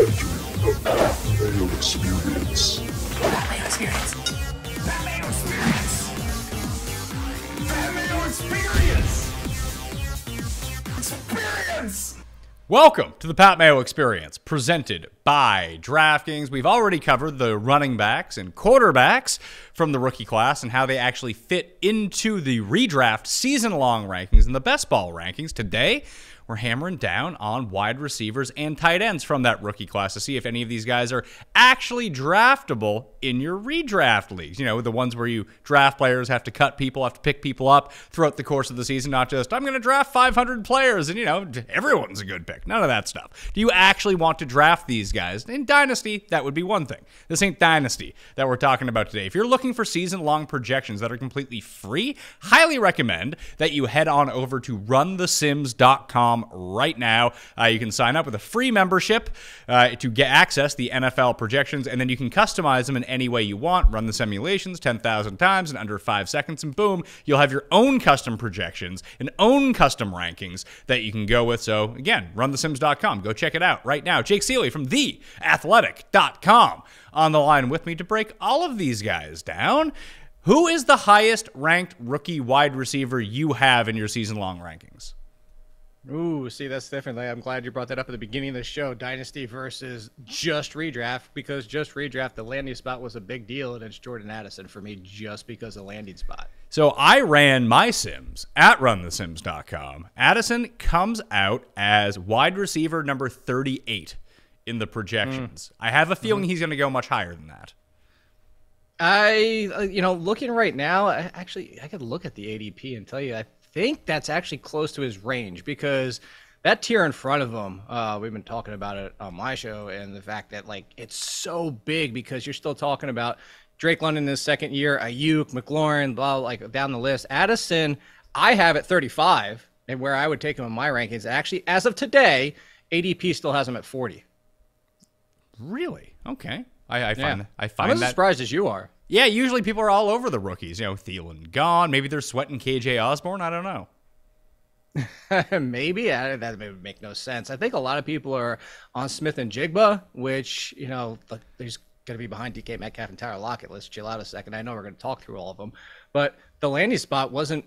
The Mayo Experience. That Mayo Experience. That Mayo Experience. That Mayo Experience. Experience. Welcome to the Pat Mayo Experience, presented by DraftKings. We've already covered the running backs and quarterbacks from the rookie class and how they actually fit into the redraft season-long rankings and the best ball rankings. Today, we're hammering down on wide receivers and tight ends from that rookie class to see if any of these guys are actually draftable in your redraft leagues. You know, the ones where you draft players, have to cut people, have to pick people up throughout the course of the season, not just, I'm going to draft 500 players and, you know, everyone's a good pick. None of that stuff. Do you actually want to draft these guys? In Dynasty, that would be one thing. This ain't Dynasty that we're talking about today. If you're looking for season-long projections that are completely free, highly recommend that you head on over to runthesims.com right now. You can sign up with a free membership to get access to the NFL projections, and then you can customize them in any way you want. Run the simulations 10,000 times in under 5 seconds, and boom, you'll have your own custom projections and own custom rankings that you can go with. So again, runthesims.com. Go check it out right now. Jake Ciely from theathletic.com on the line with me to break all of these guys down. Who is the highest ranked rookie wide receiver you have in your season-long rankings? Ooh, see, that's different. I'm glad you brought that up at the beginning of the show, Dynasty versus just redraft, because just redraft, the landing spot was a big deal, and it's Jordan Addison for me just because of landing spot. So I ran my Sims at runthesims.com. Addison comes out as wide receiver number 38 in the projections. I have a feeling he's going to go much higher than that. Looking right now, I could look at the ADP and tell you, I think that's actually close to his range, because that tier in front of him, we've been talking about it on my show, and the fact that it's so big, because you're still talking about Drake London in his second year, Ayuk, McLaurin, blah, down the list. Addison, I have at 35, and where I would take him in my rankings, actually, as of today, ADP still has him at 40. Really? Okay. I find I'm as surprised as you are. Yeah, usually people are all over the rookies. You know, Thielen gone. Maybe they're sweating KJ Osborne. I don't know. Maybe. That would make no sense. I think a lot of people are on Smith and Jigba, which, there's going to be behind DK Metcalf and Tyler Lockett. Let's chill out a second. I know we're going to talk through all of them. But the landing spot wasn't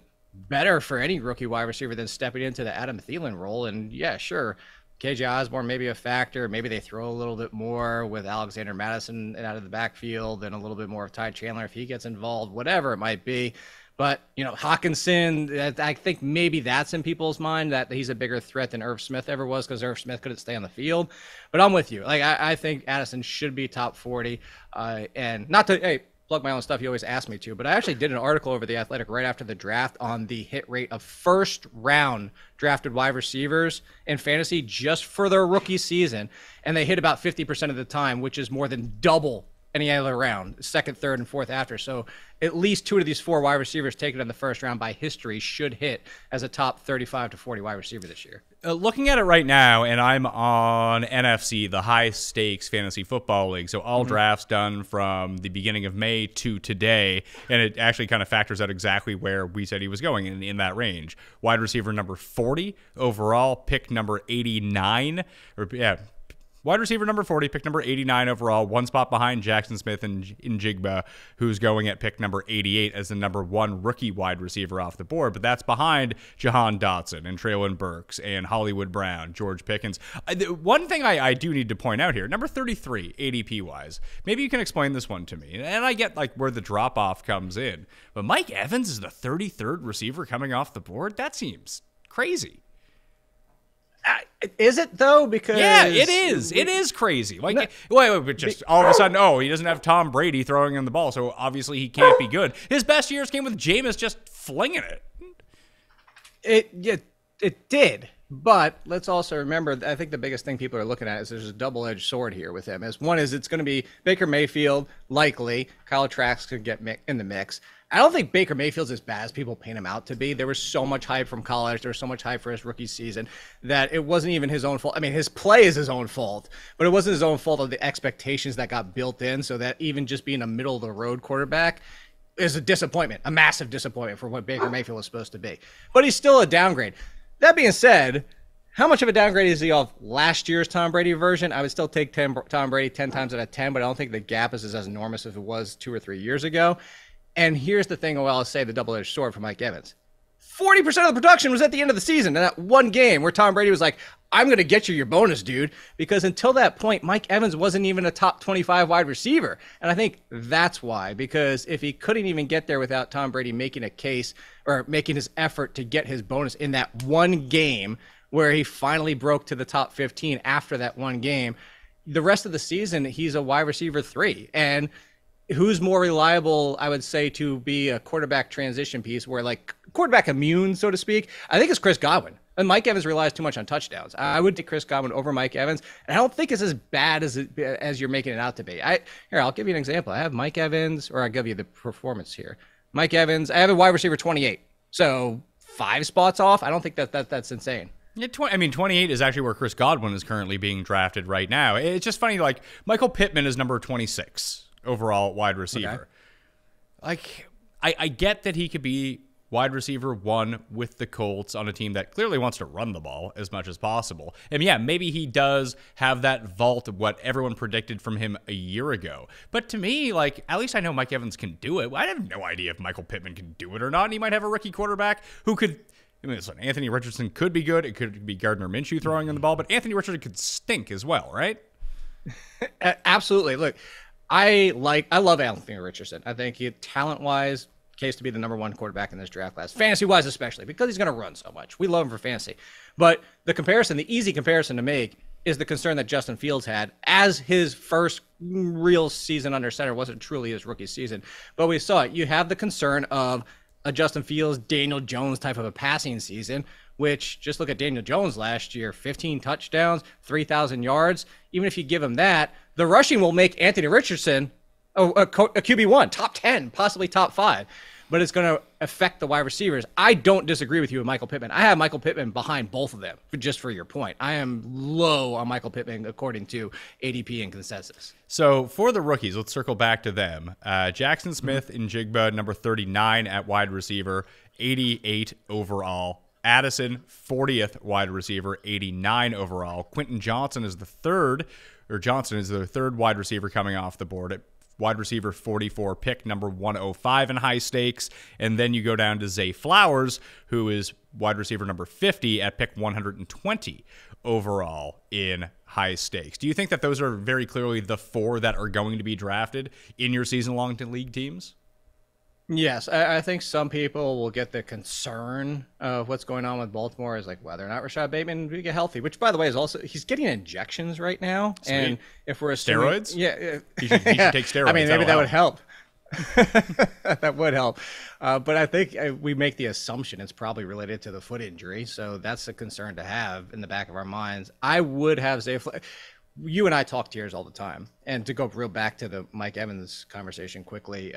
better for any rookie wide receiver than stepping into the Adam Thielen role. And, yeah, sure, KJ Osborne may be a factor. Maybe they throw a little bit more with Alexander Madison out of the backfield and a little bit more of Ty Chandler if he gets involved, whatever it might be. But, Hawkinson, I think maybe that's in people's mind, that he's a bigger threat than Irv Smith ever was, because Irv Smith couldn't stay on the field. But I'm with you. I think Addison should be top 40. And not to, plug my own stuff, you always ask me to, but I actually did an article over The Athletic right after the draft on the hit rate of first round drafted wide receivers in fantasy just for their rookie season, and they hit about 50% of the time, which is more than double any other round, second, third, and fourth after. So at least 2 of these 4 wide receivers taken in the first round by history should hit as a top 35 to 40 wide receiver this year. Looking at it right now, and I'm on NFC, the high stakes fantasy football league. So all drafts done from the beginning of May to today, and it actually kind of factors out exactly where we said he was going in that range. Wide receiver number 40 overall, pick number 89, wide receiver number 40, pick number 89 overall, one spot behind Jackson Smith and Njigba, who's going at pick number 88 as the number 1 rookie wide receiver off the board. But that's behind Jahan Dotson and Treylon Burks and Hollywood Brown, George Pickens. One thing I do need to point out here, number 33 ADP-wise, maybe you can explain this one to me. And I get where the drop-off comes in. But Mike Evans is the 33rd receiver coming off the board? That seems crazy. Is it, though? Because it is. It is crazy. But just all of a sudden, he doesn't have Tom Brady throwing him the ball, so obviously he can't be good. His best years came with Jameis just flinging it. It did. But let's also remember, I think the biggest thing people are looking at is there's a double-edged sword here with him. One is it's going to be Baker Mayfield, likely. Kyle Trask could get in the mix. I don't think Baker Mayfield's as bad as people paint him out to be. There was so much hype from college. There was so much hype for his rookie season that it wasn't even his own fault. I mean, his play is his own fault, but it wasn't his own fault of the expectations that got built in, so that even just being a middle-of-the-road quarterback is a disappointment, a massive disappointment for what Baker Mayfield was supposed to be. But he's still a downgrade. That being said, How much of a downgrade is he off last year's Tom Brady version? I would still take Tom Brady 10 times out of 10, but I don't think the gap is as enormous as it was 2 or 3 years ago. And here's the thing, I'll say the double-edged sword for Mike Evans. 40% of the production was at the end of the season in that one game where Tom Brady was like, I'm going to get you your bonus, dude. Because until that point, Mike Evans wasn't even a top 25 wide receiver. And I think that's why, because if he couldn't even get there without Tom Brady making a case or making his effort to get his bonus in that one game where he finally broke to the top 15 after that one game, the rest of the season, he's a wide receiver 3. And who's more reliable, I would say, to be a quarterback transition piece where like quarterback immune, so to speak, I think it's Chris Godwin. And Mike Evans relies too much on touchdowns. I would take Chris Godwin over Mike Evans. And I don't think it's as bad as you're making it out to be. Here, I'll give you an example. I have Mike Evans, or I'll give you the performance here. Mike Evans, I have a wide receiver 28. So 5 spots off. I don't think that's insane. Yeah, 28 is actually where Chris Godwin is currently being drafted right now. It's just funny, like Michael Pittman is number 26 overall wide receiver. Okay. Like, I get that he could be wide receiver 1 with the Colts on a team that clearly wants to run the ball as much as possible. And yeah, maybe he does have that vault of what everyone predicted from him a year ago. But to me, like, at least I know Mike Evans can do it. I have no idea if Michael Pittman can do it or not. And he might have a rookie quarterback who could... I mean, listen, Anthony Richardson could be good. It could be Gardner Minshew throwing in the ball. But Anthony Richardson could stink as well, right? Absolutely. Look, I love Anthony Richardson. I think he, talent-wise, case to be the number 1 quarterback in this draft class. Fantasy-wise especially, because he's going to run so much. We love him for fantasy. But the easy comparison to make is the concern that Justin Fields had as his first real season under center. It wasn't truly his rookie season. But we saw it. You have the concern of a Justin Fields, Daniel Jones type of a passing season, which just look at Daniel Jones last year, 15 touchdowns, 3,000 yards. Even if you give him that, the rushing will make Anthony Richardson a QB1, top 10, possibly top 5. But it's going to affect the wide receivers. I don't disagree with you with Michael Pittman. I have Michael Pittman behind both of them, just for your point. I am low on Michael Pittman according to ADP and consensus. So for the rookies, let's circle back to them. Jackson Smith in Jigba, number 39 at wide receiver, 88 overall. Addison, 40th wide receiver, 89 overall. Quentin Johnson is the third wide receiver coming off the board at wide receiver 44, pick number 105 in high stakes. And then you go down to Zay Flowers, who is wide receiver number 50 at pick 120 overall in high stakes. Do you think that those are very clearly the 4 that are going to be drafted in your season-long league teams? Yes, I think some people will get the concern of what's going on with Baltimore is like whether or not Rashad Bateman will get healthy, which, by the way, is also he's getting injections right now. Sweet. And if we're assuming, steroids, he should take steroids. I mean, maybe that would help. That would help. But I think we make the assumption it's probably related to the foot injury, so that's a concern to have in the back of our minds. I would have Zay. You and I talk tiers all the time, and to go real back to the Mike Evans conversation quickly,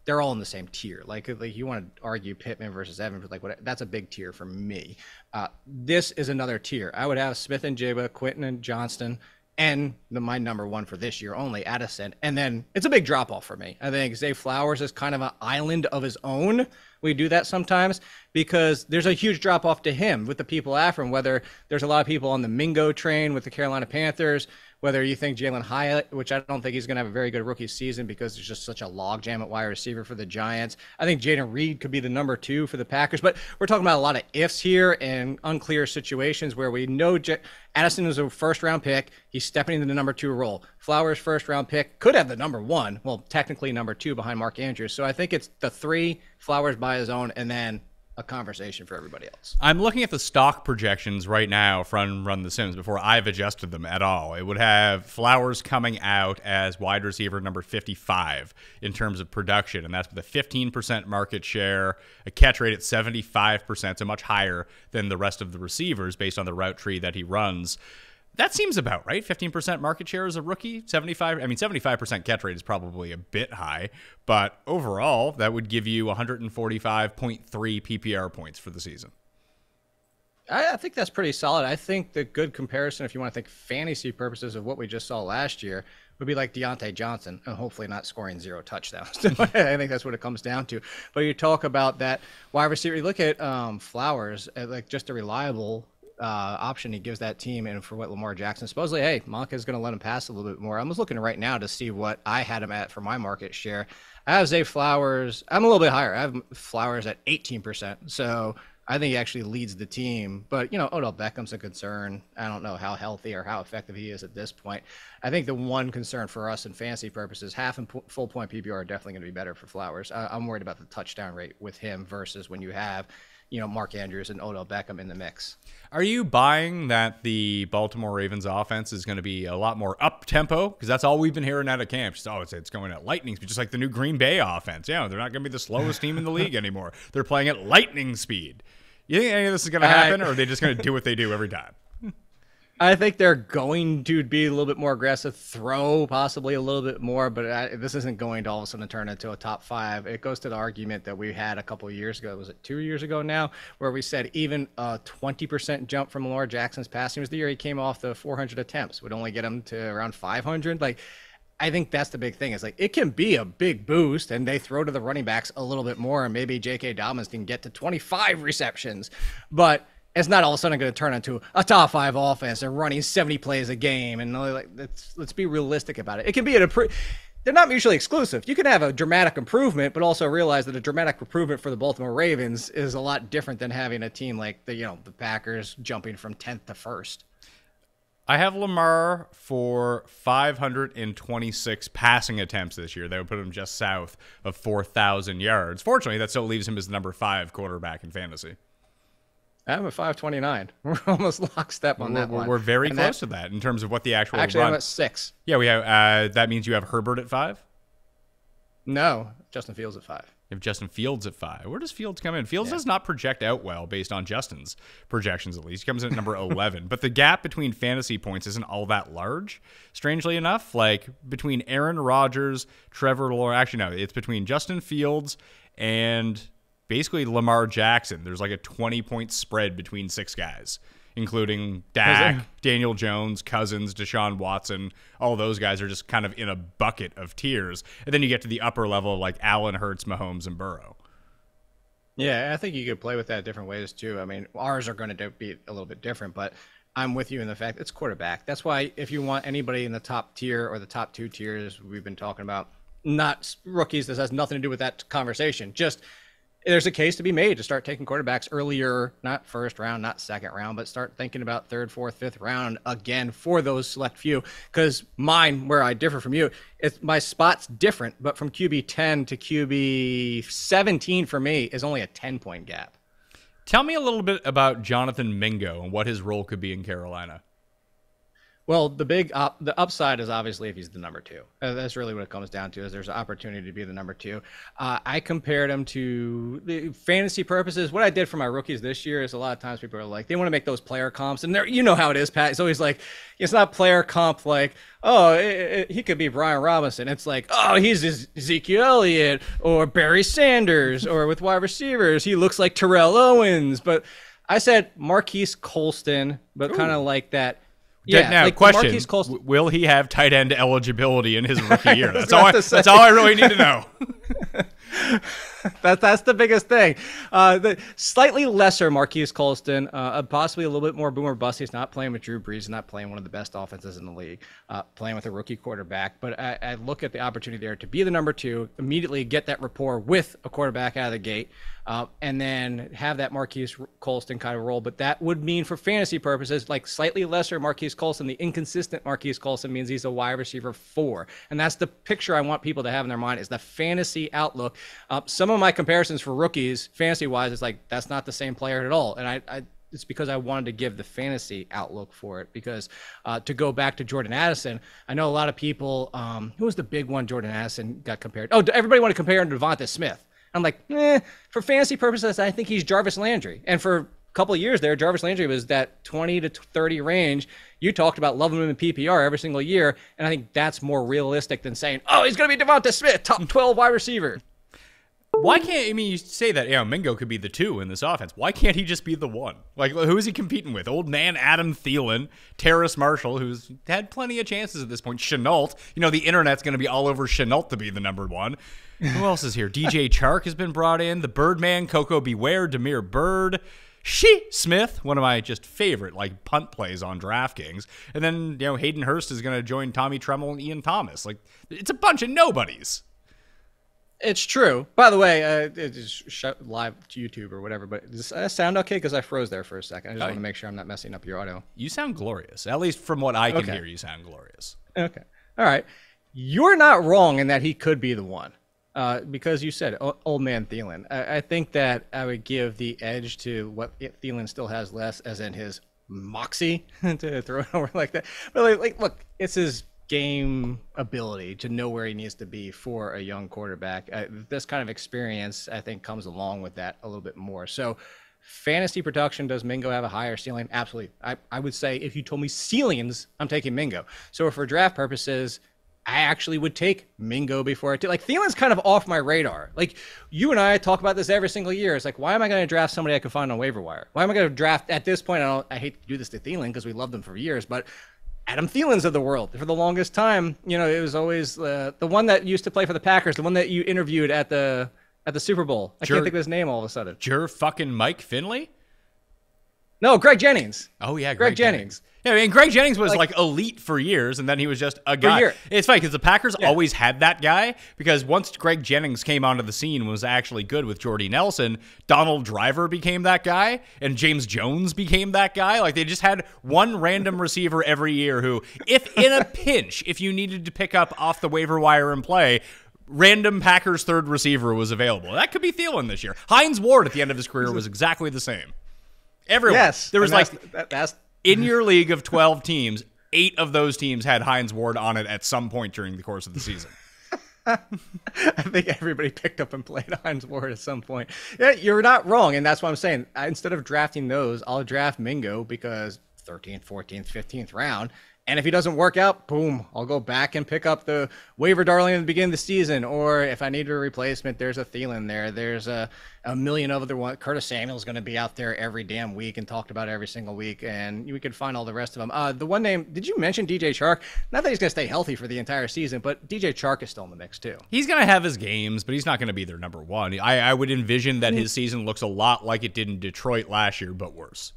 they're all in the same tier. Like you want to argue Pittman versus Evans, like that's a big tier for me. This is another tier. I would have Smith and Jigba, Quentin and Johnston, and my number 1 for this year only, Addison. And then it's a big drop off for me. I think Zay Flowers is kind of an island of his own. We do that sometimes because there's a huge drop off to him with the people after him, whether there's a lot of people on the Mingo train with the Carolina Panthers, whether you think Jalen Hyatt, which I don't think he's going to have a very good rookie season because there's just such a logjam at wide receiver for the Giants. I think Jaden Reed could be the number 2 for the Packers, but we're talking about a lot of ifs here and unclear situations where we know Addison is a first-round pick. He's stepping into the number 2 role. Flowers, first-round pick, could have the number 1. Well, technically number 2 behind Mark Andrews. So I think it's the 3, Flowers by his own, and then a conversation for everybody else. I'm looking at the stock projections right now from Run the Sims before I've adjusted them at all. It would have Flowers coming out as wide receiver number 55 in terms of production, and that's with a 15% market share, a catch rate at 75%, so much higher than the rest of the receivers based on the route tree that he runs. That seems about right. 15% market share as a rookie. 75% catch rate is probably a bit high, but overall, that would give you 145.3 PPR points for the season. I think that's pretty solid. I think the good comparison, if you want to think fantasy purposes of what we just saw last year, would be like Deontay Johnson, and hopefully not scoring 0 touchdowns. I think that's what it comes down to. But you talk about that wide receiver. You look at Flowers, like just a reliable option he gives that team, and for what Lamar Jackson supposedly, hey, Monica's going to let him pass a little bit more. I'm just looking right now to see what I had him at for my market share. I have Zay Flowers. I'm a little bit higher. I have Flowers at 18%. So I think he actually leads the team. But, Odell Beckham's a concern. I don't know how healthy or how effective he is at this point. I think the one concern for us in fantasy purposes, half and full point PPR are definitely going to be better for Flowers. I'm worried about the touchdown rate with him versus when you have, Mark Andrews and Odell Beckham in the mix. Are you buying that the Baltimore Ravens offense is going to be a lot more up-tempo? Because that's all we've been hearing out of camp. It's going at lightning speed, just like the new Green Bay offense. Yeah, they're not going to be the slowest team in the league anymore. They're playing at lightning speed. You think any of this is going to happen, or are they just going to do what they do every time? I think they're going to be a little bit more aggressive, throw possibly a little bit more, but this isn't going to all of a sudden turn into a top 5. It goes to the argument that we had a couple of years ago. Was it 2 years ago now, where we said even a 20% jump from Lamar Jackson's passing was the year he came off the 400 attempts would only get him to around 500. I think that's the big thing. Is it can be a big boost, and they throw to the running backs a little bit more, and maybe J.K. Dobbins can get to 25 receptions, but it's not all of a sudden going to turn into a top 5 offense and running 70 plays a game. And let's be realistic about it. It can be they're not mutually exclusive. You can have a dramatic improvement, but also realize that a dramatic improvement for the Baltimore Ravens is a lot different than having a team like the Packers jumping from 10th to 1st. I have Lamar for 526 passing attempts this year. That would put him just south of 4,000 yards. Fortunately, that still leaves him as the number 5 quarterback in fantasy. I'm at 529. We're almost lockstep on that one. We're very close to that in terms of what the actual Actually, run. I'm at 6. Yeah, we have. That means you have Herbert at 5? No, Justin Fields at 5. You have Justin Fields at 5. Where does Fields come in? Fields does not project out well based on Justin's projections, at least. He comes in at number 11. But the gap between fantasy points isn't all that large, strangely enough. Between Aaron Rodgers, Trevor Lawrence. Actually, no, it's between Justin Fields and basically Lamar Jackson. There's a 20-point spread between 6 guys, including Dak, Daniel Jones, Cousins, Deshaun Watson. All those guys are just kind of in a bucket of tiers. And then you get to the upper level like Allen, Hurts, Mahomes, and Burrow. Yeah, I think you could play with that different ways too. I mean, ours are going to be a little bit different, but I'm with you in the fact it's quarterback. That's why if you want anybody in the top tier or the top 2 tiers we've been talking about, not rookies, this has nothing to do with that conversation. Just there's a case to be made to start taking quarterbacks earlier, not first round, not second round, but start thinking about 3rd, 4th, 5th round again for those select few. Because mine, where I differ from you, my spot's different, but from QB 10 to QB 17 for me is only a 10-point gap. Tell me a little bit about Jonathan Mingo and what his role could be in Carolina. Well, the upside is obviously if he's the number 2. That's really what it comes down to. Is there's an opportunity to be the number 2. I compared him to the fantasy purposes. What I did for my rookies this year is a lot of times people are like they want to make those player comps, and you know how it is, Pat. It's always like it's not player comp like he could be Brian Robinson. It's like he's Ezekiel Elliott or Barry Sanders, or with wide receivers he looks like Terrell Owens. But I said Marquise Colston, but kind of like that. Yeah, now, question, will he have tight end eligibility in his rookie year? That's all I really need to know. That's the biggest thing. The slightly lesser Marquise Colston, possibly a little bit more boomer bust. He's not playing with Drew Brees, not playing one of the best offenses in the league, playing with a rookie quarterback. But I look at the opportunity there to be the number 2, immediately get that rapport with a quarterback out of the gate, and then have that Marquise Colston kind of role. But that would mean for fantasy purposes, like slightly lesser Marquise Colston, the inconsistent Marquise Colston means he's a wide receiver 4. And that's the picture I want people to have in their mind, is the fantasy outlook. Some of my comparisons for rookies, fantasy-wise, is like that's not the same player at all. And it's because I wanted to give the fantasy outlook for it. Because to go back to Jordan Addison, I know a lot of people, who was the big one Jordan Addison got compared? Oh, everybody want to compare him to Devonta Smith. I'm like, for fantasy purposes, I think he's Jarvis Landry. And for a couple of years there, Jarvis Landry was that 20 to 30 range. You talked about loving him in PPR every single year. And I think that's more realistic than saying, he's going to be Devonta Smith, top 12 wide receiver. Why can't, you say that, Mingo could be the 2 in this offense. Why can't he just be the 1? Who is he competing with? Old man Adam Thielen, Terrace Marshall, who's had plenty of chances at this point. Chenault. The internet's going to be all over Chenault to be the number 1. Who else is here? DJ Chark has been brought in. The Birdman, Coco Beware, Demir Bird. Smith, one of my just favorite like punt plays on DraftKings. And then, Hayden Hurst is going to join Tommy Tremmel and Ian Thomas. Like, it's a bunch of nobodies. It's true. By the way, it is live to YouTube or whatever, but does that sound okay? Because I froze there for a second. I just want to make sure I'm not messing up your audio. You sound glorious. At least from what I can hear, you sound glorious. Okay. All right. You're not wrong in that he could be the one. Because you said old man Thielen. I think that I would give the edge to what Thielen still has less, as in his moxie to throw it over like that. But look, it's his game ability to know where he needs to be for a young quarterback. This kind of experience, I think, comes along with that a little bit more. So fantasy production, does Mingo have a higher ceiling? Absolutely. I would say if you told me ceilings, I'm taking Mingo. So for draft purposes, I actually would take Mingo before I take. Like, Thielen's kind of off my radar. Like, you and I talk about this every single year. It's like, why am I going to draft somebody I can find on waiver wire? Why am I going to draft at this point? I hate to do this to Thielen because we loved him for years, but Adam Thielen's of the world. For the longest time, it was always the one that used to play for the Packers, the one that you interviewed at the Super Bowl. I can't think of his name all of a sudden. Fucking Mike Finley? No, Greg Jennings. Oh, yeah, Greg Jennings. Yeah, I mean, Greg Jennings was like elite for years, and then he was just a guy. It's funny because the Packers always had that guy, because once Greg Jennings came onto the scene and was actually good with Jordy Nelson, Donald Driver became that guy, and James Jones became that guy. Like, they just had one random receiver every year who, if in a pinch, if you needed to pick up off the waiver wire and play, random Packers third receiver was available. That could be Thielen this year. Hines Ward at the end of his career was exactly the same. Everyone. Yes. There was that's in your league of 12 teams, 8 of those teams had Hines Ward on it at some point during the course of the season. I think everybody picked up and played Hines Ward at some point. Yeah, you're not wrong, and that's what I'm saying. Instead of drafting those, I'll draft Mingo because 13th, 14th, 15th round. And if he doesn't work out, boom, I'll go back and pick up the waiver darling at the beginning of the season. Or if I need a replacement, there's a Thielen there. There's a million other ones. Curtis Samuel's going to be out there every damn week and talked about every single week. And we could find all the rest of them. The one name, did you mention DJ Chark? Not that he's going to stay healthy for the entire season, but DJ Chark is still in the mix too. He's going to have his games, but he's not going to be their number one. I would envision that his season looks a lot like it did in Detroit last year, but worse.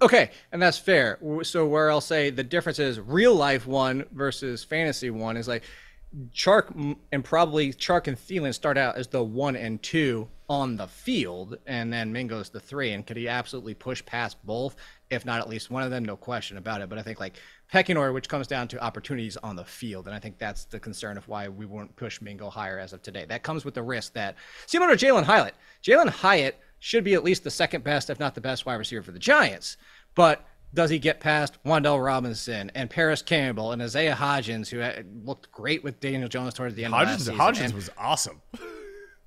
Okay, and that's fair. So where I'll say the difference is real life one versus fantasy one is like Chark and Thielen start out as the 1 and 2 on the field, and then Mingo's the 3. And could he absolutely push past both? If not at least one of them, no question about it. But I think like pecking order, which comes down to opportunities on the field, and I think that's the concern of why we won't push Mingo higher as of today. That comes with the risk that similar to Jalen Hyatt. Jalen Hyatt should be at least the second best, if not the best wide receiver for the Giants. But does he get past Wan'Dale Robinson and Paris Campbell and Isaiah Hodgins, who looked great with Daniel Jones towards the end of last season? Hodgins was awesome.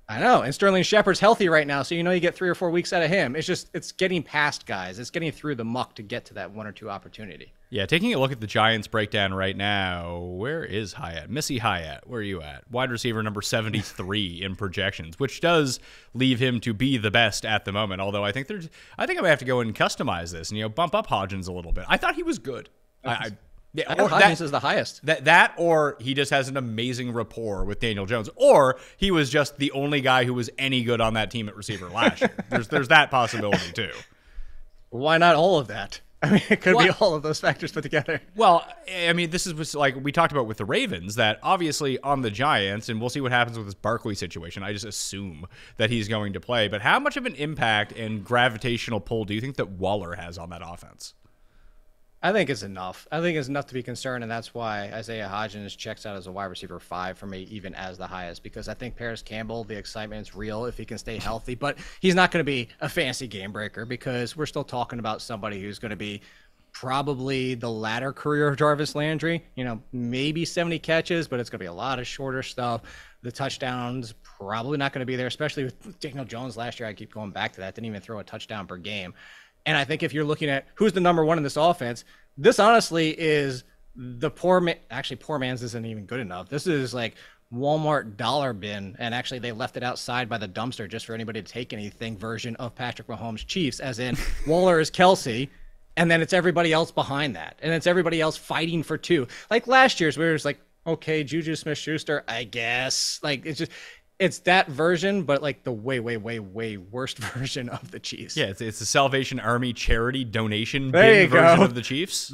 I know. And Sterling Shepard's healthy right now, so you get 3 or 4 weeks out of him. It's getting past guys. It's getting through the muck to get to that 1 or 2 opportunity. Yeah, taking a look at the Giants breakdown right now, where is Hyatt? Missy Hyatt, where are you at? Wide receiver number 73 in projections, which does leave him to be the best at the moment. Although I think I might have to go and customize this and bump up Hodgins a little bit. I thought he was good. I know Hodgins is the highest. That or he just has an amazing rapport with Daniel Jones, or he was just the only guy who was any good on that team at receiver last year. There's that possibility too. Why not all of that? I mean, it could be all of those factors put together. Well, I mean, this is like we talked about with the Ravens, that obviously on the Giants, and we'll see what happens with this Barkley situation. I just assume that he's going to play. But how much of an impact and gravitational pull do you think that Waller has on that offense? I think it's enough. I think it's enough to be concerned, and that's why Isaiah Hodgins checks out as a wide receiver 5 for me, even as the highest, because I think Paris Campbell, the excitement is real if he can stay healthy, but he's not going to be a fancy game breaker because we're still talking about somebody who's going to be probably the latter career of Jarvis Landry, maybe 70 catches, but it's going to be a lot of shorter stuff. The touchdowns probably not going to be there, especially with Daniel Jones last year. I keep going back to that. Didn't even throw a touchdown per game. And I think if you're looking at who's the number one in this offense, this honestly is the poor man. Actually, poor man's isn't even good enough. This is like Walmart dollar bin. And actually, they left it outside by the dumpster just for anybody to take anything version of Patrick Mahomes' Chiefs, as in Waller is Kelsey. And then it's everybody else behind that. And it's everybody else fighting for 2. Like last year's, where it was like, okay, Juju Smith-Schuster, I guess. Like, it's just it's that version, but like the way, way, way, way worst version of the Chiefs. Yeah, it's the Salvation Army charity donation There you bin version go. of the Chiefs.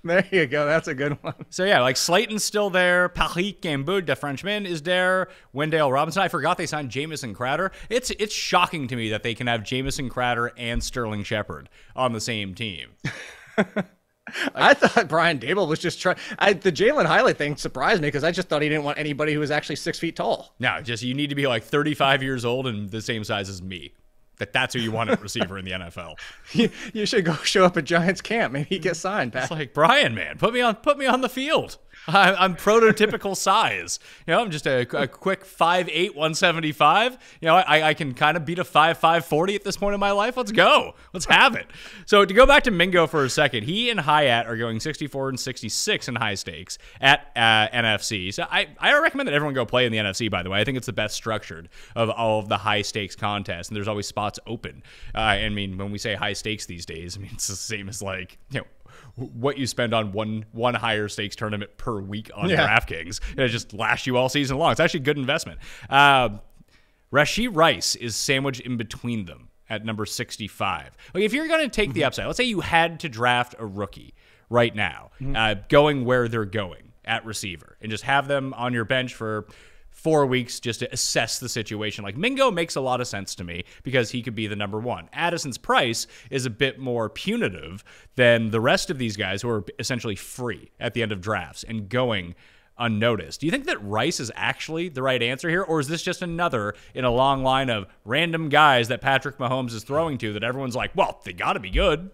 There you go. That's a good one. So yeah, like Slayton's still there. Paris Gamboud, the Frenchman, is there. Wendell Robinson. I forgot they signed Jamison Crowder. It's shocking to me that they can have Jamison Crowder and Sterling Shepard on the same team. I thought Brian Dable was just trying. The Jalen highlight thing surprised me because I just thought he didn't want anybody who was actually 6 feet tall. No, just you need to be like 35 years old and the same size as me. That's who you want at receiver in the NFL. You should go show up at Giants camp. Maybe you get signed, Pat. It's like, Brian, man, put me on the field. I'm prototypical size. You know, I'm just a quick 5'8", 175. You know, I can kind of beat a 5'5", 40 at this point in my life. Let's go. Let's have it. So to go back to Mingo for a second, he and Hyatt are going 64 and 66 in high stakes at NFC. So I recommend that everyone go play in the NFC, by the way. I think it's the best structured of all of the high stakes contests, and there's always spots open. I mean, when we say high stakes these days, I mean, it's the same as like, you know, what you spend on one higher stakes tournament per week on DraftKings. It just lasts you all season long. It's actually a good investment. Rashee Rice is sandwiched in between them at number 65. Like, if you're going to take the upside, let's say you had to draft a rookie right now, going where they're going at receiver, and just have them on your bench for 4 weeks just to assess the situation. Like, Mingo makes a lot of sense to me because he could be the number one. Addison's price is a bit more punitive than the rest of these guys who are essentially free at the end of drafts and going unnoticed. Do you think that Rice is actually the right answer here, or is this just another in a long line of random guys that Patrick Mahomes is throwing to that everyone's like, well, they got to be good.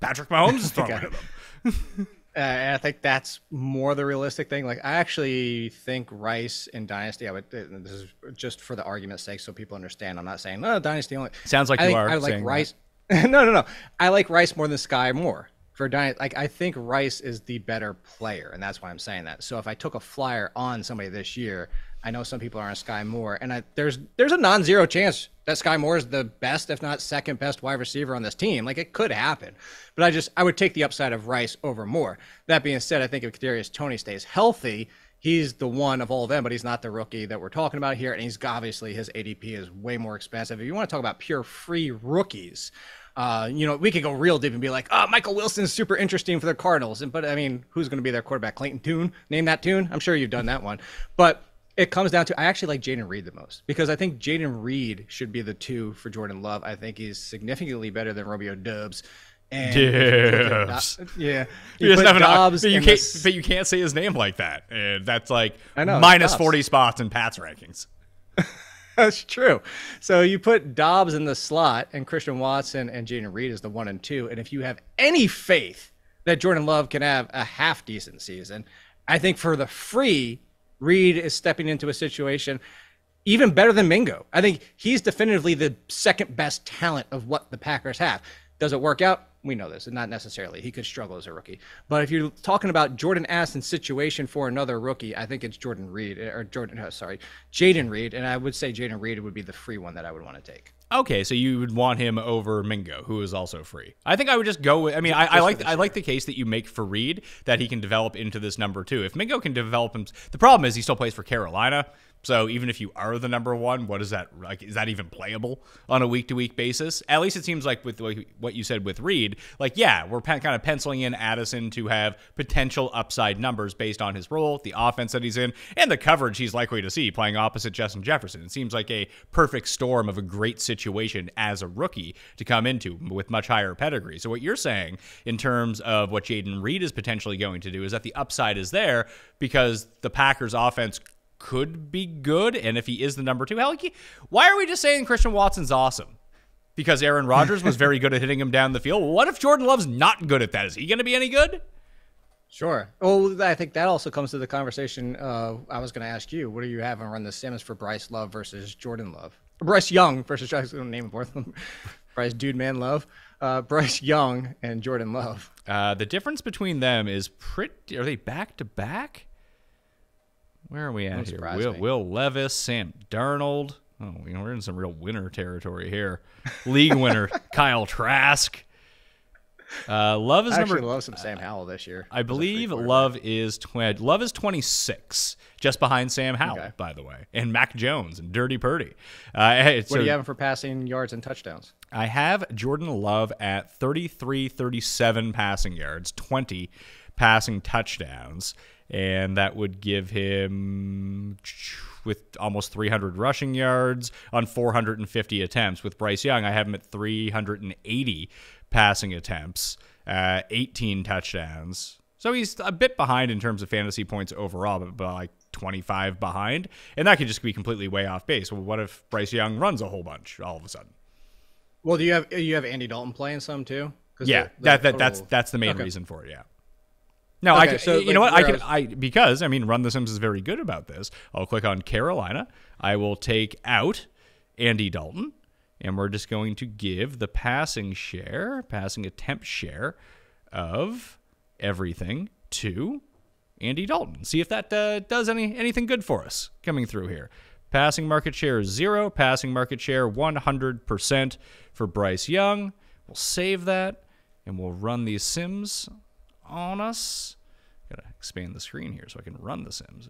Patrick Mahomes is throwing to them. I think that's more the realistic thing. Like, I actually think Rice in Dynasty, this is just for the argument's sake so people understand. I'm not saying, no, Dynasty only. Sounds like you are I like saying Rice. No. I like Rice more than Sky Moore. For Dynasty, like, I think Rice is the better player, and that's why I'm saying that. So if I took a flyer on somebody this year, I know some people are on Sky Moore, and there's a non-zero chance that Sky Moore is the best, if not second best wide receiver on this team. Like, it could happen, but I would take the upside of Rice over Moore. That being said, I think if Kadarius Toney stays healthy, he's the one of all of them, but he's not the rookie that we're talking about here, and he's obviously, his ADP is way more expensive. If you want to talk about pure free rookies, we could go real deep and be like, Michael Wilson's super interesting for the Cardinals, but I mean, who's going to be their quarterback? Clayton Tune? Name that tune. I'm sure you've done that one, but it comes down to, I actually like Jaden Reed the most because I think Jaden Reed should be the 2 for Jordan Love. I think he's significantly better than Romeo Doubs. And yeah, but you can't say his name like that. And that's like minus 40 spots in Pat's rankings. That's true. So you put Dobbs in the slot, and Christian Watson and Jaden Reed is the 1 and 2. And if you have any faith that Jordan Love can have a half decent season, I think for the free, Reed is stepping into a situation even better than Mingo. I think he's definitively the second best talent of what the Packers have. Does it work out? We know this, and not necessarily. He could struggle as a rookie. But if you're talking about Jordan Addison's situation for another rookie, I think it's Jaden Reed, and I would say Jaden Reed would be the free one that I would want to take. Okay, so you would want him over Mingo, who is also free. I think I would just go with, I mean, I like the case that you make for Reed, that he can develop into this number 2. If Mingo can develop him, the problem is he still plays for Carolina. So even if you are the number 1, what is that like? Is that even playable on a week-to-week basis? At least it seems like with what you said with Reed, like, yeah, we're kind of penciling in Addison to have potential upside numbers based on his role, the offense that he's in, and the coverage he's likely to see playing opposite Justin Jefferson. It seems like a perfect storm of a great situation as a rookie to come into with much higher pedigree. So what you're saying in terms of what Jaden Reed is potentially going to do is that the upside is there because the Packers offense could be good, and if he is the number 2, why are we just saying Christian Watson's awesome? Because Aaron Rodgers was very good at hitting him down the field. Well, what if Jordan Love's not good at that? Is he going to be any good? Sure. Well, I think that also comes to the conversation I was going to ask you. What do you have on Run the Sims for Bryce Love versus Jordan Love? Bryce Young versus, I was going to name both of them. Bryce Dude Man Love. Bryce Young and Jordan Love. The difference between them is pretty, are they back-to-back? Where are we at here? Will Levis, Sam Darnold. Oh, we're in some real winner territory here. League winner Kyle Trask. Love is I actually number. love some Sam Howell this year. I as a free believe quarterback. Love is 26, just behind Sam Howell, Okay. by the way, and Mac Jones and Dirty Purdy. What do you have him for passing yards and touchdowns? I have Jordan Love at 33, 37 passing yards, 20 passing touchdowns, and that would give him with almost 300 rushing yards on 450 attempts. With Bryce Young, I have him at 380 passing attempts, 18 touchdowns. So he's a bit behind in terms of fantasy points overall, but like 25 behind. And that could just be completely way off base. Well, what if Bryce Young runs a whole bunch all of a sudden? Well, do you have Andy Dalton playing some too? 'Cause Yeah, that's the main Okay. reason for it. Yeah. No, Okay, I can. so, You know like, what? Because Run the Sims is very good about this. I'll click on Carolina. I will take out Andy Dalton, and we're just going to give the passing attempt share of everything to Andy Dalton. See if that does anything good for us coming through here. Passing market share is 0. Passing market share 100% for Bryce Young. We'll save that, and we'll run these Sims on us. Gotta expand the screen here so I can run the Sims.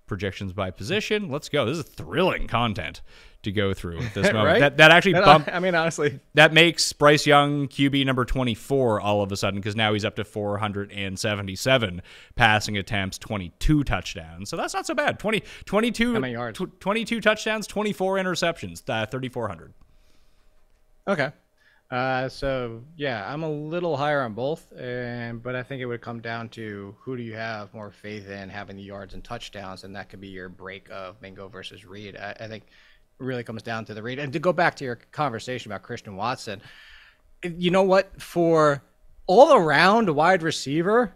Projections by position. Let's go. This is thrilling content to go through at this moment. Right? That actually bumped. Honestly, That makes Bryce Young QB number 24 all of a sudden, because now he's up to 477 passing attempts, 22 touchdowns. So that's not so bad. 22 How many yards? 22 touchdowns, 24 interceptions, 3,400. okay. So yeah, I'm a little higher on both, but I think it would come down to who do you have more faith in having the yards and touchdowns, and that could be your break of Mingo versus Reed. I think it really comes down to the Reed. And to go back to your conversation about Christian Watson, you know what? For all-around wide receiver,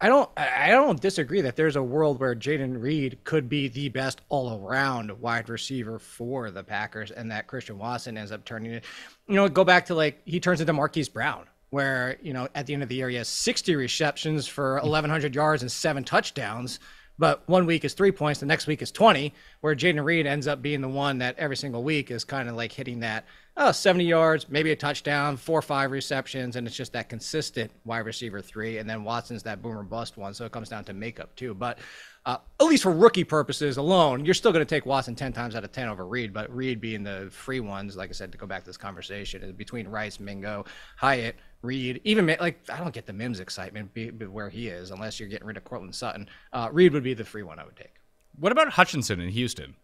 I don't disagree that there's a world where Jaden Reed could be the best all-around wide receiver for the Packers, and that Christian Watson ends up turning it. Go back to he turns into Marquise Brown, where at the end of the year he has 60 receptions for 1,100 yards and 7 touchdowns. But one week is 3 points, the next week is 20, where Jaden Reed ends up being the one that every single week is kind of like hitting that 70 yards, maybe a touchdown, 4 or 5 receptions, and it's just that consistent wide receiver 3. And then Watson's that boomer bust one, so it comes down to makeup too. But at least for rookie purposes alone, you're still going to take Watson 10 times out of 10 over Reed. But Reed being the free ones, like I said, to go back to this conversation, is between Rice, Mingo, Hyatt, Reed, even I don't get the Mims excitement where he is, unless you're getting rid of Cortland Sutton. Reed would be the free one I would take. What about Hutchinson in Houston?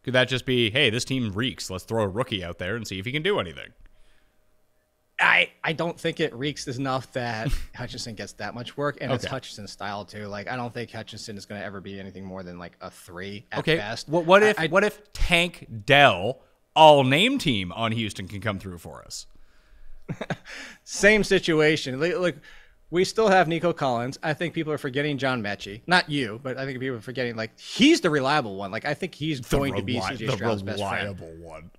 Could that just be, hey, this team reeks, let's throw a rookie out there and see if he can do anything? I don't think it reeks enough that Hutchinson gets that much work, and it's Hutchinson's style too. I don't think Hutchinson is going to ever be anything more than a 3 at best. What if Tank Dell, all name team on Houston, can come through for us? Same situation. We still have Nico Collins. I think people are forgetting John Mechie. Not you, but I think people are forgetting he's the reliable one. I think he's going to be CJ Stroud's best friend. The reliable one.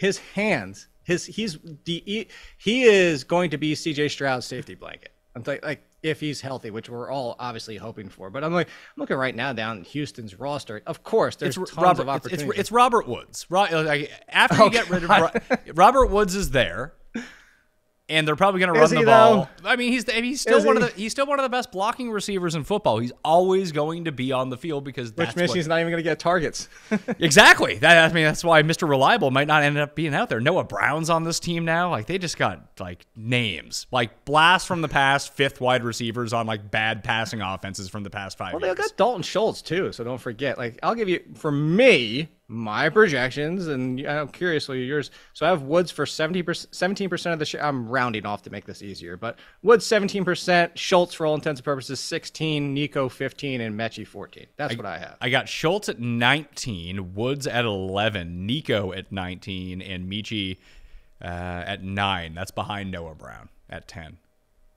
His hands. He is going to be CJ Stroud's safety blanket. I'm if he's healthy, which we're all obviously hoping for. But I'm looking right now down in Houston's roster. Of course, there's tons of opportunities. It's Robert Woods. After you get rid of Robert Woods is there. And they're probably going to run the ball. Though? He's still one of the best blocking receivers in football. He's always going to be on the field because that's Michigan's not even going to get targets. Exactly. That's why Mr. Reliable might not end up being out there. Noah Brown's on this team now. They just got names blast from the past, 5th wide receivers on bad passing offenses from the past 5 years. Well, they got Dalton Schultz too, so don't forget. I'll give you, for me, my projections, and I'm curious what yours. So I have Woods for 17% of the share. I'm rounding off to make this easier, but Woods 17%, Schultz for all intents and purposes 16, Nico 15, and Mechie 14. That's what I have. I got Schultz at 19, Woods at 11, Nico at 19, and Mechie at 9. That's behind Noah Brown at 10.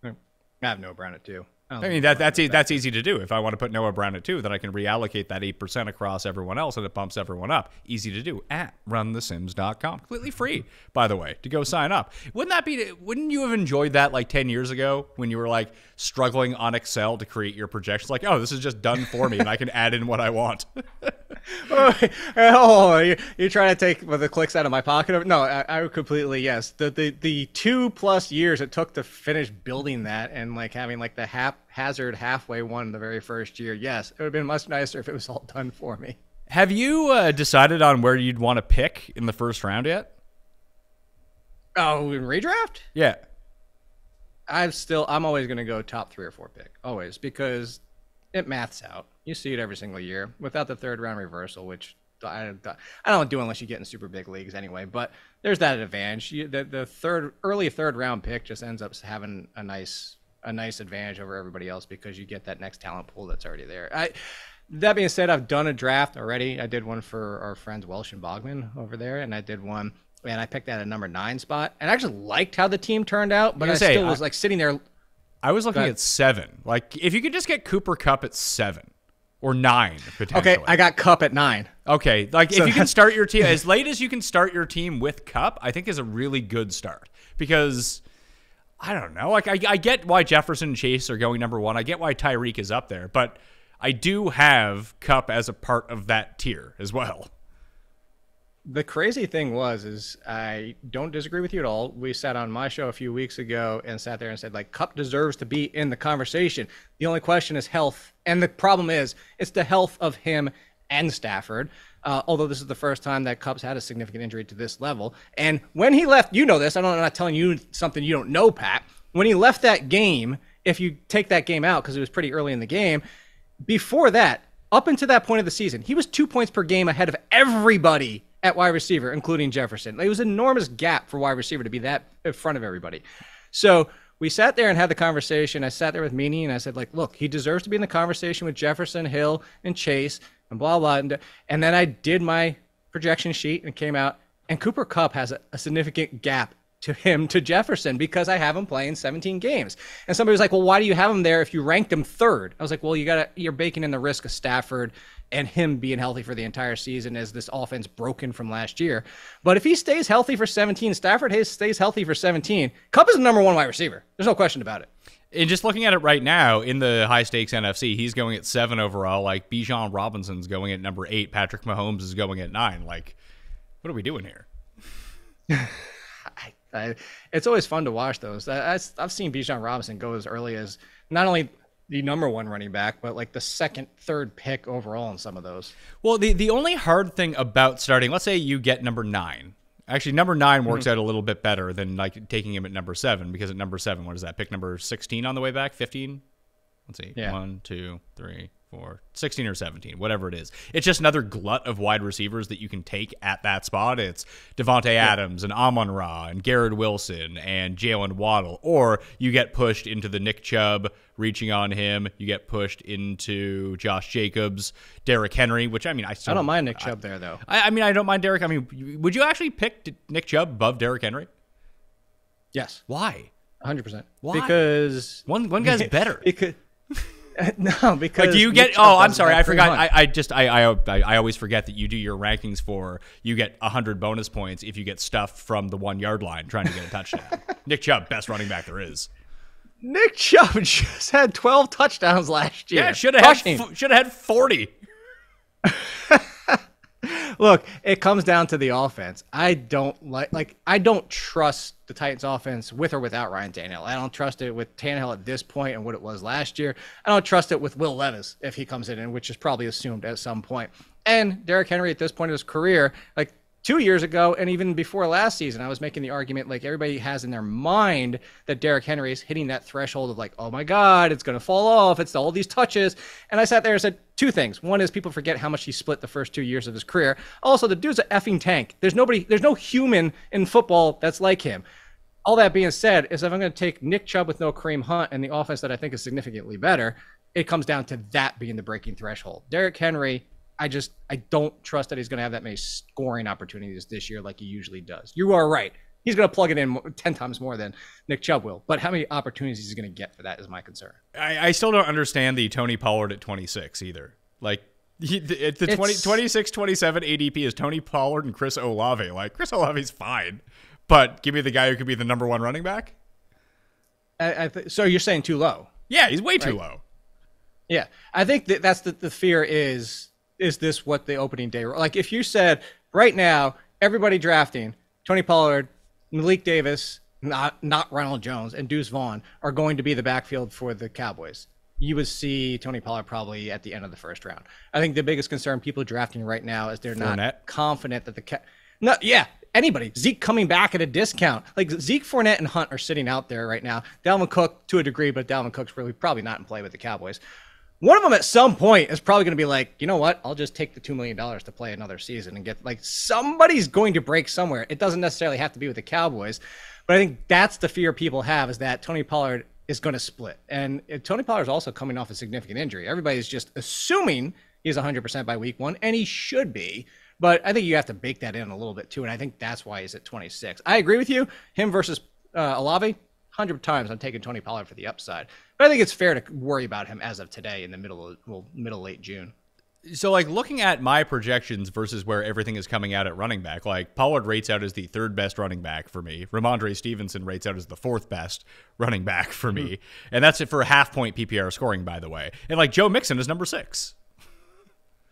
I have Noah Brown at 2. That's easy to do. If I want to put Noah Brown at 2, then I can reallocate that 8% across everyone else, and it bumps everyone up. Easy to do at runthesims.com. Completely free, by the way, to go sign up. Wouldn't you have enjoyed that 10 years ago when you were struggling on Excel to create your projections? Oh, this is just done for me, and I can add in what I want. You're trying to take the clicks out of my pocket? No, I would completely, yes. The 2+ years it took to finish building that and like having like the haphazard halfway one the very first year, yes, it would have been much nicer if it was all done for me. Have you decided on where you'd want to pick in the first round yet? Oh, in redraft? Yeah. I'm always going to go top 3 or 4 pick, always, because it maths out. You see it every single year without the third round reversal, which I don't do unless you get in super big leagues anyway. But there's that advantage. The early third round pick just ends up having a nice advantage over everybody else because you get that next talent pool that's already there. That being said, I've done a draft already. I did one for our friends Welsh and Bogman over there, and I did one. And I picked that at number 9 spot, and I actually liked how the team turned out, but I still was like sitting there. I was looking at 7. Like, if you could just get Cooper Kupp at 7 or 9, potentially. Okay, I got Kupp at 9. Okay, like if you can start your team as late as you can start your team with Kupp, I think is a really good start because I don't know. Like, I get why Jefferson and Chase are going number 1. I get why Tyreek is up there, but I do have Kupp as a part of that tier as well. The crazy thing is I don't disagree with you at all. We sat on my show a few weeks ago and sat there and said, like, Kupp deserves to be in the conversation. The only question is health. And the problem is it's the health of him and Stafford. Although this is the first time that Kupp's had a significant injury to this level. And when he left, you know this. I'm not telling you something you don't know, Pat. When he left that game, if you take that game out, because it was pretty early in the game, before that, up until that point of the season, he was 2 points per game ahead of everybody at wide receiver, including Jefferson. It was an enormous gap for wide receiver to be that in front of everybody. So we sat there and had the conversation. I sat there with Meany and I said, like, look, he deserves to be in the conversation with Jefferson, Hill, and Chase, and blah, blah. And then I did my projection sheet and came out, and Cooper Kupp has a significant gap to him, to Jefferson, because I have him playing 17 games. And somebody was like, well, why do you have him there if you ranked him 3rd? I was like, well, you're baking in the risk of Stafford and him being healthy for the entire season as this offense broken from last year. But if he stays healthy for 17, Stafford stays healthy for 17, Kupp is the number 1 wide receiver. There's no question about it. And just looking at it right now in the high stakes NFC, he's going at 7 overall. Like, Bijan Robinson's going at number 8. Patrick Mahomes is going at 9. Like, what are we doing here? It's always fun to watch those. I've seen Bijan Robinson go as early as not only the number 1 running back, but like the 2nd, 3rd pick overall in some of those. Well, the only hard thing about starting, let's say you get number 9. Actually, number 9 works out a little bit better than like taking him at number 7, because at number 7, what is that? Pick number 16 on the way back? 15? Let's see. Yeah. 1, 2, 3, 4, 16 or 17, whatever it is. It's just another glut of wide receivers that you can take at that spot. It's Devontae Adams and Amon-Ra and Garrett Wilson and Jalen Waddle. Or you get pushed into the Nick Chubb, reaching on him. You get pushed into Josh Jacobs, Derrick Henry, which, I mean, I don't mind Nick Chubb there, though. I mean, I don't mind Derrick. I mean, would you actually pick Nick Chubb above Derrick Henry? Yes. Why? 100%. Why? Because one guy's better. No, because like, do you get? Oh, I'm sorry, I forgot. I always forget that you do your rankings for you get 100 bonus points if you get stuffed from the 1 yard line trying to get a touchdown. Nick Chubb, best running back there is. Nick Chubb just had 12 touchdowns last year. Yeah, should have had 40. Look, it comes down to the offense. I don't I don't trust the Titans offense with or without Ryan Tannehill. I don't trust it with Tannehill at this point and what it was last year. I don't trust it with Will Levis if he comes in, which is probably assumed at some point. And Derrick Henry at this point of his career, like 2 years ago and even before last season, I was making the argument like everybody has in their mind that Derrick Henry is hitting that threshold of like, oh my God, it's going to fall off. It's all these touches. And I sat there and said 2 things. One is people forget how much he split the first 2 years of his career. Also, the dude's an effing tank. There's no human in football that's like him. All that being said, is if I'm going to take Nick Chubb with no Kareem Hunt and the offense that I think is significantly better, it comes down to that being the breaking threshold. Derrick Henry, I don't trust that he's going to have that many scoring opportunities this year like he usually does. You are right. He's going to plug it in 10 times more than Nick Chubb will. But how many opportunities he's going to get for that is my concern. I still don't understand the Tony Pollard at 26 either. Like, the 26, 27 ADP is Tony Pollard and Chris Olave. Like, Chris Olave's fine. But give me the guy who could be the number 1 running back? So you're saying too low? Yeah, he's way too low. Yeah. I think that's the fear is is this what the opening day, like if you said right now, everybody drafting Tony Pollard, Malik Davis, not Ronald Jones, and Deuce Vaughn are going to be the backfield for the Cowboys, you would see Tony Pollard probably at the end of the first round. I think the biggest concern people drafting right now is they're not confident that anybody. Zeke coming back at a discount. Like Zeke, Fournette, and Hunt are sitting out there right now. Dalvin Cook to a degree, but Dalvin Cook's really probably not in play with the Cowboys. One of them at some point is probably going to be like, you know what? I'll just take the $2 million to play another season and get like somebody's going to break somewhere. It doesn't necessarily have to be with the Cowboys, but I think that's the fear people have is that Tony Pollard is going to split. And Tony Pollard is also coming off a significant injury. Everybody's just assuming he's 100% by week 1, and he should be. But I think you have to bake that in a little bit too, and I think that's why he's at 26. I agree with you. Him versus Olave, 100 times I'm taking Tony Pollard for the upside. But I think it's fair to worry about him as of today in the middle late June. So, like, looking at my projections versus where everything is coming out at running back, like, Pollard rates out as the 3rd best running back for me. Ramondre Stevenson rates out as the 4th best running back for me. And that's it for a half-point PPR scoring, by the way. And, like, Joe Mixon is number 6.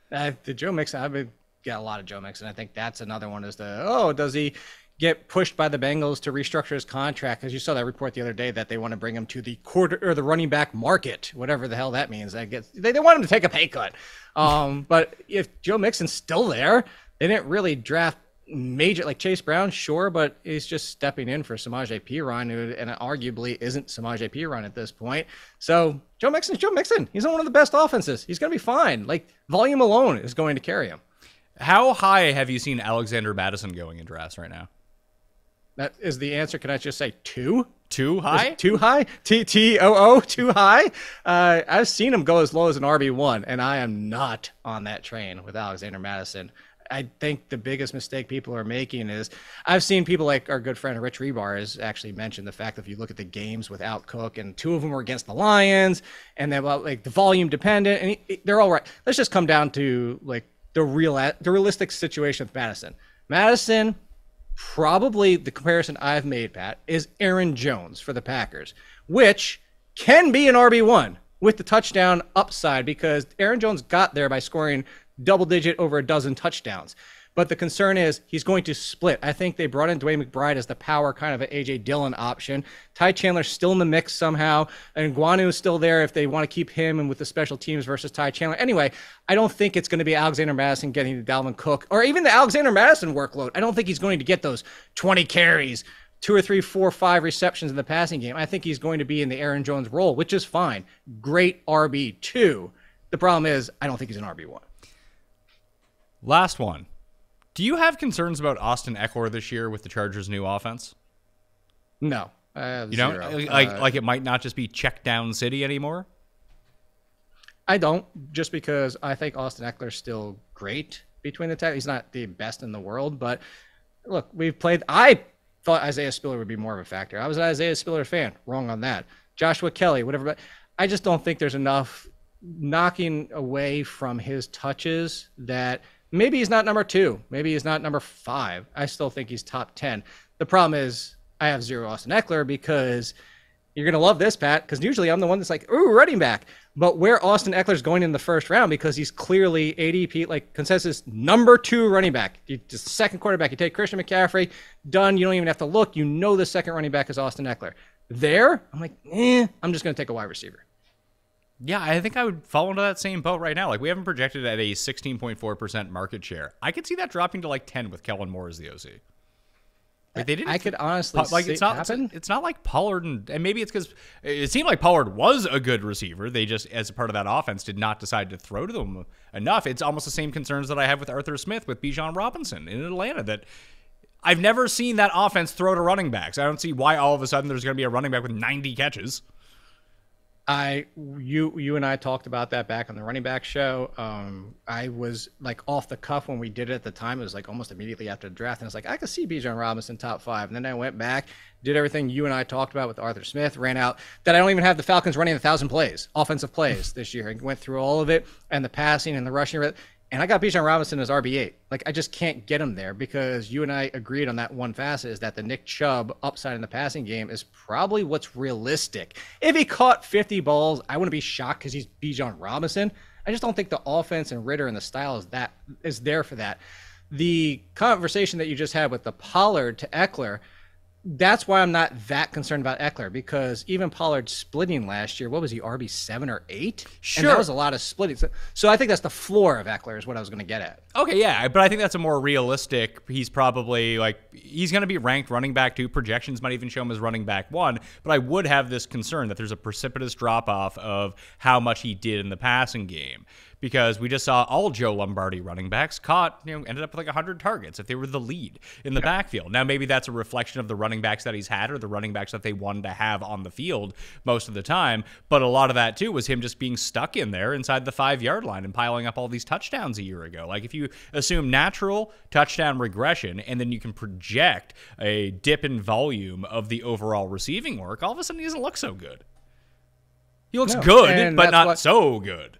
The Joe Mixon, I've got a lot of Joe Mixon. I think that's another one is does he get pushed by the Bengals to restructure his contract? Because you saw that report the other day that they want to bring him to the the running back market, whatever the hell that means. I guess they want him to take a pay cut. But if Joe Mixon's still there, they didn't really draft major like Chase Brown, sure, but he's just stepping in for Samaje Perine, who and arguably isn't Samaje Perine at this point. So Joe Mixon's Joe Mixon. He's on one of the best offenses. He's going to be fine. Like volume alone is going to carry him. How high have you seen Alexander Mattison going in drafts right now? That is the answer. Can I just say 2? Too high? Too high? T-O-O, too high? I've seen him go as low as an RB1, and I am not on that train with Alexander Mattison. I think the biggest mistake people are making is I've seen people like our good friend Rich Rebar has actually mentioned the fact that if you look at the games without Cook, and 2 of them were against the Lions, and they're like the volume dependent, and they're all right. Let's just come down to like the realistic situation with Madison. Madison, probably the comparison I've made, Pat, is Aaron Jones for the Packers, which can be an RB1 with the touchdown upside because Aaron Jones got there by scoring double-digit over a dozen touchdowns. But the concern is he's going to split. I think they brought in DeWayne McBride as the power kind of an A.J. Dillon option. Ty Chandler's still in the mix somehow. And Nguanu is still there if they want to keep him and with the special teams versus Ty Chandler. Anyway, I don't think it's going to be Alexander Mattison getting to Dalvin Cook or even the Alexander Mattison workload. I don't think he's going to get those 20 carries, 2 or 3, 4, 5 receptions in the passing game. I think he's going to be in the Aaron Jones role, which is fine. Great RB2. The problem is I don't think he's an RB1. Last one. Do you have concerns about Austin Eckler this year with the Chargers' new offense? No. I have you zero. don't? Like it might not just be check down city anymore? I don't, just because I think Austin Eckler's still great between the tackles. He's not the best in the world, but look, I thought Isaiah Spiller would be more of a factor. I was an Isaiah Spiller fan. Wrong on that. Joshua Kelly, whatever. But I just don't think there's enough knocking away from his touches that maybe he's not number 2. Maybe he's not number 5. I still think he's top 10. The problem is I have 0 Austin Eckler because you're going to love this, Pat, because usually I'm the one that's like, ooh, running back. But where Austin Eckler's going in the first round because he's clearly ADP, like consensus number 2 running back. Just second quarterback. You take Christian McCaffrey, done. You don't even have to look. You know the second running back is Austin Eckler. There, I'm like, I'm just going to take a wide receiver. Yeah, I think I would fall into that same boat right now. Like, we haven't projected at a 16.4% market share. I could see that dropping to like 10 with Kellen Moore as the OC. Like they didn't. I could honestly like see it's not. happen. It's not like Pollard, and maybe it's because it seemed like Pollard was a good receiver. They just, as a part of that offense, did not decide to throw to them enough. It's almost the same concerns that I have with Arthur Smith with Bijan Robinson in Atlanta. That I've never seen that offense throw to running backs. I don't see why all of a sudden there's going to be a running back with 90 catches. You and I talked about that back on the running back show. I was like off the cuff when we did it at the time. It was like almost immediately after the draft. And I was like, I could see Bijan Robinson top 5. And then I went back, did everything you and I talked about with Arthur Smith, ran out that I don't even have the Falcons running 1,000 plays, offensive plays this year. I went through all of it and the passing and the rushing. And I got Bijan Robinson as RB8. Like, I just can't get him there because you and I agreed on that one facet is that the Nick Chubb upside in the passing game is probably what's realistic. If he caught 50 balls, I wouldn't be shocked because he's Bijan Robinson. I just don't think the offense and Ritter and the style is there for that. The conversation that you just had with the Pollard to Eckler, that's why I'm not that concerned about Eckler, because even Pollard splitting last year, what was he, RB7 or 8? Sure. And that was a lot of splitting. So I think that's the floor of Eckler is what I was going to get at. Okay, yeah, but I think that's a more realistic. He's probably he's going to be ranked running back 2. Projections might even show him as running back 1. But I would have this concern that there's a precipitous drop off of how much he did in the passing game. Because we just saw all Joe Lombardi running backs ended up with 100 targets if they were the lead in the backfield. Now, maybe that's a reflection of the running backs that he's had or the running backs that they wanted to have on the field most of the time. But a lot of that, too, was him just being stuck in there inside the 5-yard line and piling up all these touchdowns a year ago. If you assume natural touchdown regression and then you can project a dip in volume of the overall receiving work, all of a sudden he doesn't look so good. He looks good, but not so good.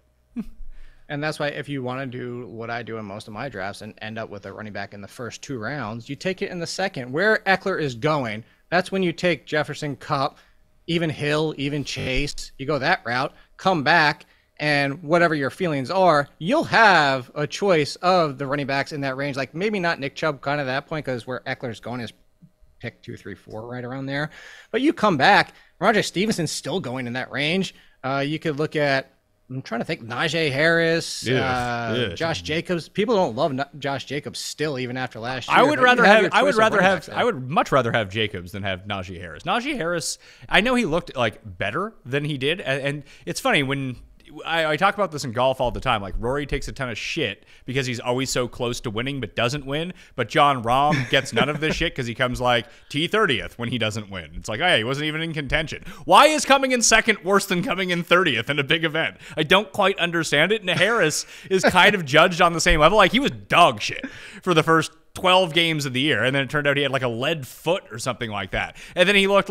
And that's why if you want to do what I do in most of my drafts and end up with a running back in the first 2 rounds, you take it in the second. Where Eckler is going, that's when you take Jefferson, Kupp, even Hill, even Chase. You go that route, come back, and whatever your feelings are, you'll have a choice of the running backs in that range. Maybe not Nick Chubb kind of that point, because where Eckler's going is pick 2, 3, 4 right around there. But you come back, Rajay Stevenson's still going in that range. You could look at, I'm trying to think, Najee Harris, Josh Jacobs. People don't love Josh Jacobs still, even after last year. I would much rather have Jacobs than have Najee Harris. Najee Harris, I know he looked better than he did, and it's funny when I talk about this in golf all the time. Rory takes a ton of shit because he's always so close to winning but doesn't win. But John Rahm gets none of this shit because he comes T30th when he doesn't win. It's hey, he wasn't even in contention. Why is coming in second worse than coming in 30th in a big event? I don't quite understand it. And Harris is kind of judged on the same level. He was dog shit for the first 12 games of the year. And then it turned out he had a lead foot or something like that. And then he looked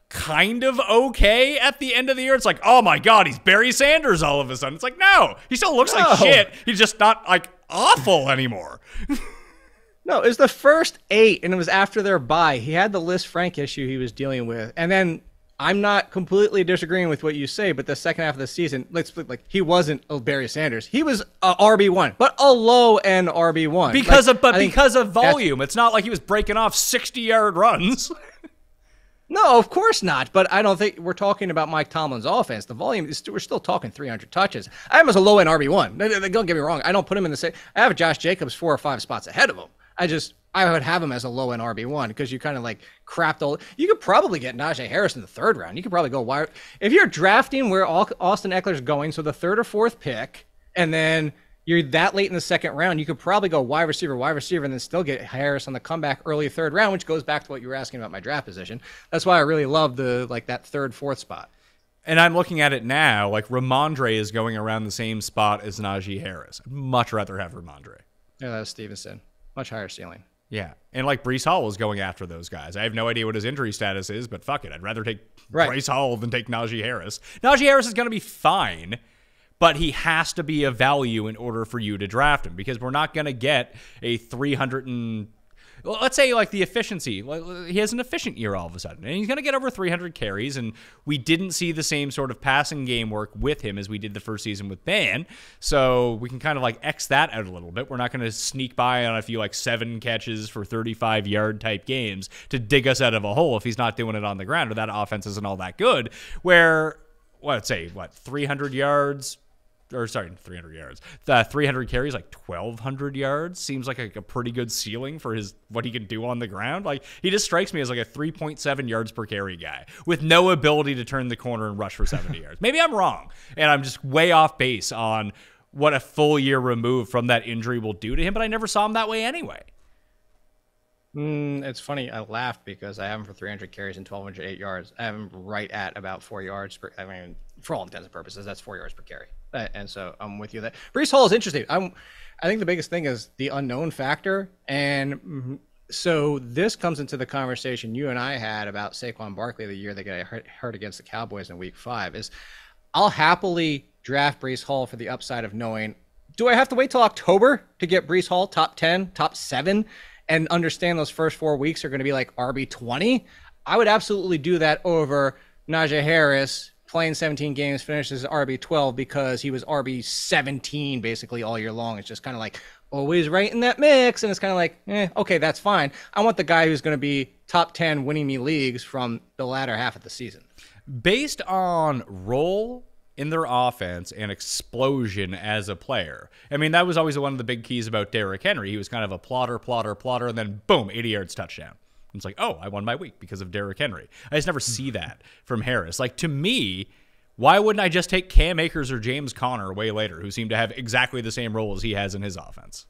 kind of okay at the end of the year. It's oh my God, he's Barry Sanders all of a sudden. It's no, he still looks like shit. He's just not awful anymore. No, it was the first 8, and it was after their bye. He had the Liz Frank issue he was dealing with. And then I'm not completely disagreeing with what you say, but the second half of the season, he wasn't a Barry Sanders. He was a RB1, but a low-end RB1. Because of volume. It's not he was breaking off 60-yard runs. No, of course not. But I don't think we're talking about Mike Tomlin's offense. The volume we're still talking 300 touches. I have him as a low end RB1. Don't get me wrong. I don't put him in the same. I have Josh Jacobs 4 or 5 spots ahead of him. I would have him as a low end RB1 because you kind of crapped all. You could probably get Najee Harris in the 3rd round. You could probably go wide. If you're drafting where Austin Eckler's going, so the 3rd or 4th pick, and then you're that late in the 2nd round, you could probably go wide receiver, and then still get Harris on the comeback early 3rd round, which goes back to what you were asking about my draft position. That's why I really love the that 3rd, 4th spot. And I'm looking at it now, Ramondre is going around the same spot as Najee Harris. I'd much rather have Ramondre. Yeah, that's Stevenson. Much higher ceiling. Yeah, and Breece Hall is going after those guys. I have no idea what his injury status is, but fuck it. I'd rather take Breece Hall than take Najee Harris. Najee Harris is going to be fine, but he has to be a value in order for you to draft him because we're not going to get a 300 and let's say the efficiency. He has an efficient year all of a sudden, and he's going to get over 300 carries, and we didn't see the same sort of passing game work with him as we did the first season with Ban, so we can kind of X that out a little bit. We're not going to sneak by on a few 7 catches for 35-yard type games to dig us out of a hole if he's not doing it on the ground or that offense isn't all that good, where, 300 yards... 300 yards. 300 carries, 1,200 yards seems like a pretty good ceiling for what he can do on the ground. He just strikes me as a 3.7 yards per carry guy with no ability to turn the corner and rush for 70 yards. Maybe I'm wrong, and I'm just way off base on what a full year removed from that injury will do to him, but I never saw him that way anyway. It's funny. I laughed because I have him for 300 carries and 1,208 yards. I have him right at about 4 yards per. For all intents and purposes, that's 4 yards per carry. And so I'm with you. That Breece Hall is interesting. I think the biggest thing is the unknown factor, and so this comes into the conversation you and I had about Saquon Barkley the year they got hurt against the Cowboys in Week 5. Is I'll happily draft Breece Hall for the upside of knowing, do I have to wait till October to get Breece Hall top 10, top 7? And understand those first 4 weeks are going to be RB20, I would absolutely do that over Najee Harris playing 17 games, finishes RB12 because he was RB17 basically all year long. It's just kind of like always right in that mix. And it's kind of like, okay, that's fine. I want the guy who's going to be top 10 winning me leagues from the latter half of the season. Based on role in their offense and explosion as a player. I mean, that was always one of the big keys about Derrick Henry. He was kind of a plotter, and then boom, 80 yards touchdown. It's like, oh, I won my week because of Derrick Henry. I just never see that from Harris. Like, to me, why wouldn't I just take Cam Akers or James Conner way later, who seem to have exactly the same role as he has in his offense?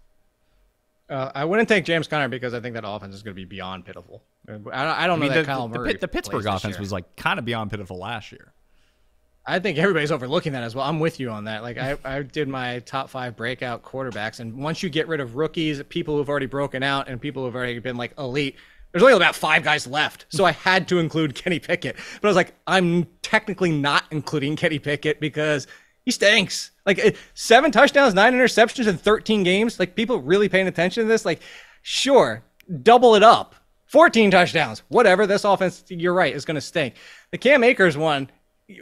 I wouldn't take James Conner because I think that offense is going to be beyond pitiful. I don't know that Kyle Murray. The Pittsburgh offense was like kind of beyond pitiful last year. I think everybody's overlooking that as well. I'm with you on that. Like I did my top 5 breakout quarterbacks, and once you get rid of rookies, people who've already broken out, and people who've already been like elite, there's only about 5 guys left. So I had to include Kenny Pickett. But I was like, I'm technically not including Kenny Pickett because he stinks. Like 7 touchdowns, 9 interceptions in 13 games. Like, people really paying attention to this? Like, sure, double it up. 14 touchdowns, whatever. This offense, you're right, is going to stink. The Cam Akers one,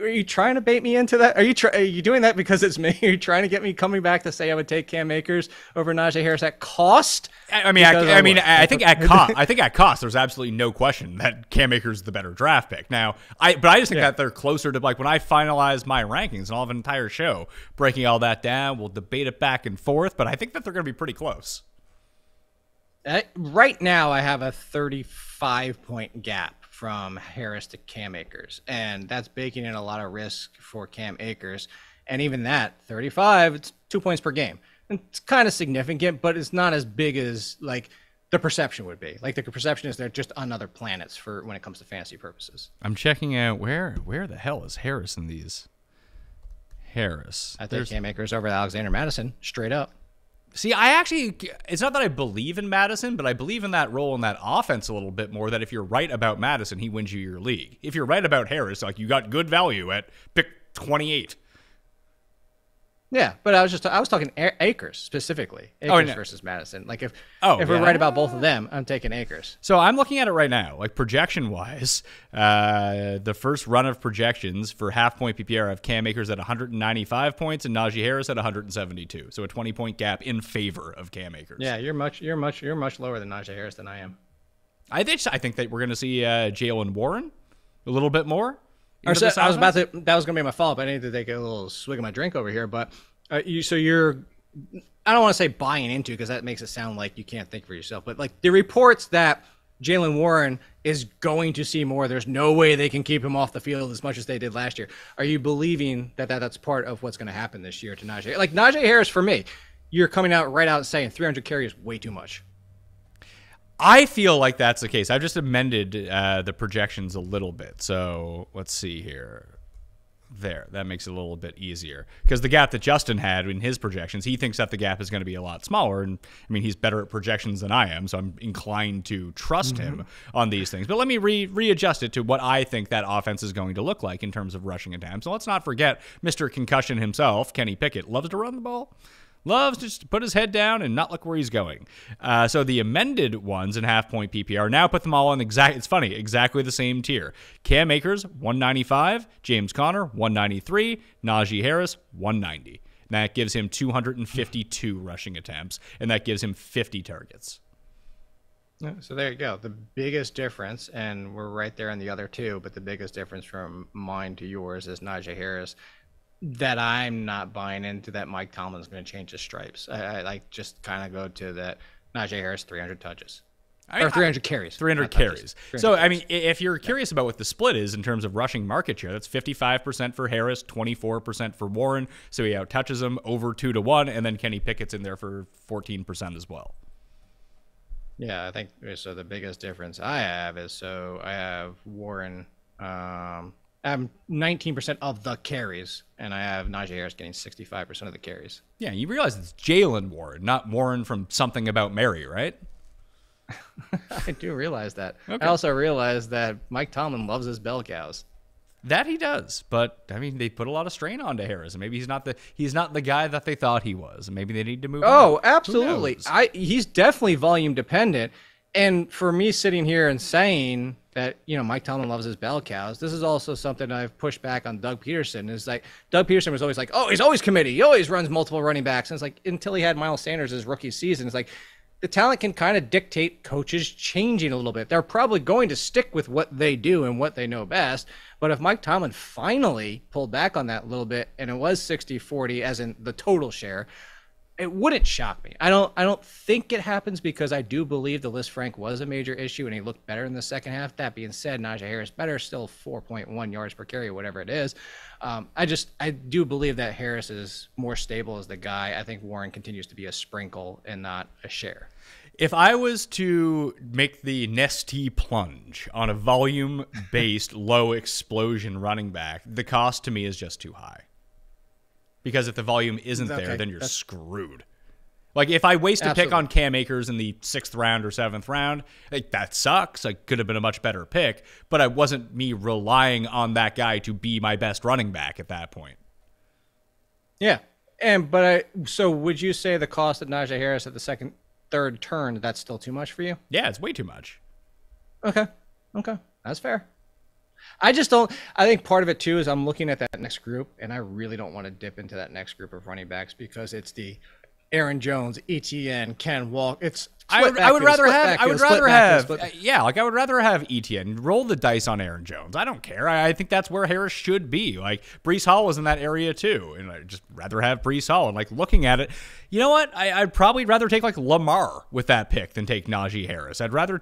are you trying to bait me into that? Are you doing that because it's me? Are you trying to get me coming back to say I would take Cam Akers over Najee Harris at cost? I think at cost, there's absolutely no question that Cam Akers is the better draft pick. Now, I just think that they're closer to, like, when I finalize my rankings, and I'll have an entire show breaking all that down. We'll debate it back and forth, but I think that they're going to be pretty close. Right now, I have a 35-point gap from Harris to Cam Akers, and that's baking in a lot of risk for Cam Akers. And even that 35, it's 2 points per game. And it's kind of significant, but it's not as big as like the perception would be. Like, the perception is they're just on other planets for when it comes to fantasy purposes. I'm checking out where the hell is Harris in these. Harris. I think Cam Akers over Alexander Madison, straight up. See, it's not that I believe in Madison, but I believe in that role in that offense a little bit more, that if you're right about Madison, he wins you your league. If you're right about Harris, like, you got good value at pick 28. Yeah, but I was talking Akers specifically. Akers versus Madison. Like, if we're right about both of them, I'm taking Akers. So I'm looking at it right now, like, projection-wise. The first run of projections for half-point PPR have Cam Akers at 195 points and Najee Harris at 172. So a 20-point gap in favor of Cam Akers. Yeah, you're much lower than Najee Harris than I am. I think that we're going to see Jalen Warren a little bit more. That was going to be my follow-up. I need to take a little swig of my drink over here, but you're I don't want to say buying into, because that makes it sound like you can't think for yourself, but like the reports that Jalen Warren is going to see more, there's no way they can keep him off the field as much as they did last year. Are you believing that that's part of what's going to happen this year to Najee? Like, Najee Harris, for me, you're coming out right out and saying 300 carries is way too much. I feel like that's the case. I've just amended the projections a little bit. So let's see here. There, that makes it a little bit easier, because the gap that Justin had in his projections, he thinks that the gap is going to be a lot smaller. And I mean, he's better at projections than I am, so I'm inclined to trust him on these things. But let me readjust it to what I think that offense is going to look like in terms of rushing attempts. So let's not forget Mr. Concussion himself, Kenny Pickett, loves to run the ball. Loves just to put his head down and not look where he's going. So the amended ones in half-point PPR now put them all in exactly the same tier. Cam Akers, 195. James Conner, 193. Najee Harris, 190. That gives him 252 rushing attempts, and that gives him 50 targets. So there you go. The biggest difference, and we're right there in the other two, but the biggest difference from mine to yours is Najee Harris. That I'm not buying into that Mike Tomlin's going to change his stripes. I like just kind of go to that Najee Harris 300 touches. Or 300 carries. 300 carries. So, I mean, if you're curious about what the split is in terms of rushing market share, that's 55% for Harris, 24% for Warren. So he out-touches him over 2-1, and then Kenny Pickett's in there for 14% as well. Yeah, I think so. The biggest difference I have is, I have Warren. I have 19% of the carries, and I have Najee Harris getting 65% of the carries. Yeah, you realize it's Jalen Warren, not Warren from Something About Mary, right? I do realize that. Okay. I also realize that Mike Tomlin loves his bell cows. That he does, but I mean, they put a lot of strain onto Harris, and maybe he's not the guy that they thought he was, and maybe they need to move on. Oh, absolutely. He's definitely volume dependent, and for me sitting here and saying that, Mike Tomlin loves his bell cows. This is also something I've pushed back on Doug Peterson. Is like Doug Peterson was always like, oh, he's always committee. He always runs multiple running backs. And it's like until he had Miles Sanders his rookie season, it's like the talent can kind of dictate coaches changing a little bit. They're probably going to stick with what they do and what they know best. But if Mike Tomlin finally pulled back on that a little bit and it was 60-40 as in the total share, it wouldn't shock me. I don't think it happens because I do believe the Liz Frank was a major issue and he looked better in the second half. That being said, Najee Harris better, still 4.1 yards per carry, whatever it is. I do believe that Harris is more stable as the guy. I think Warren continues to be a sprinkle and not a share. If I was to make the Nestea plunge on a volume-based, low explosion running back, the cost to me is just too high. Because if the volume isn't there, then you're screwed. Like, if I waste a pick on Cam Akers in the 6th round or 7th round, like, that sucks. I could have been a much better pick, but it wasn't me relying on that guy to be my best running back at that point. Yeah. So would you say the cost of Najee Harris at the second, third turn, that's still too much for you? Yeah, it's way too much. Okay. That's fair. I think part of it too is I'm looking at that next group and I really don't want to dip into that next group of running backs because it's the Aaron Jones, Etienne, Ken Walker. I would rather have Etienne. Roll the dice on Aaron Jones. I don't care. I think that's where Harris should be. Like, Breece Hall was in that area too, and I'd just rather have Breece Hall. And like looking at it, you know what? I'd probably rather take like Lamar with that pick than take Najee Harris. I'd rather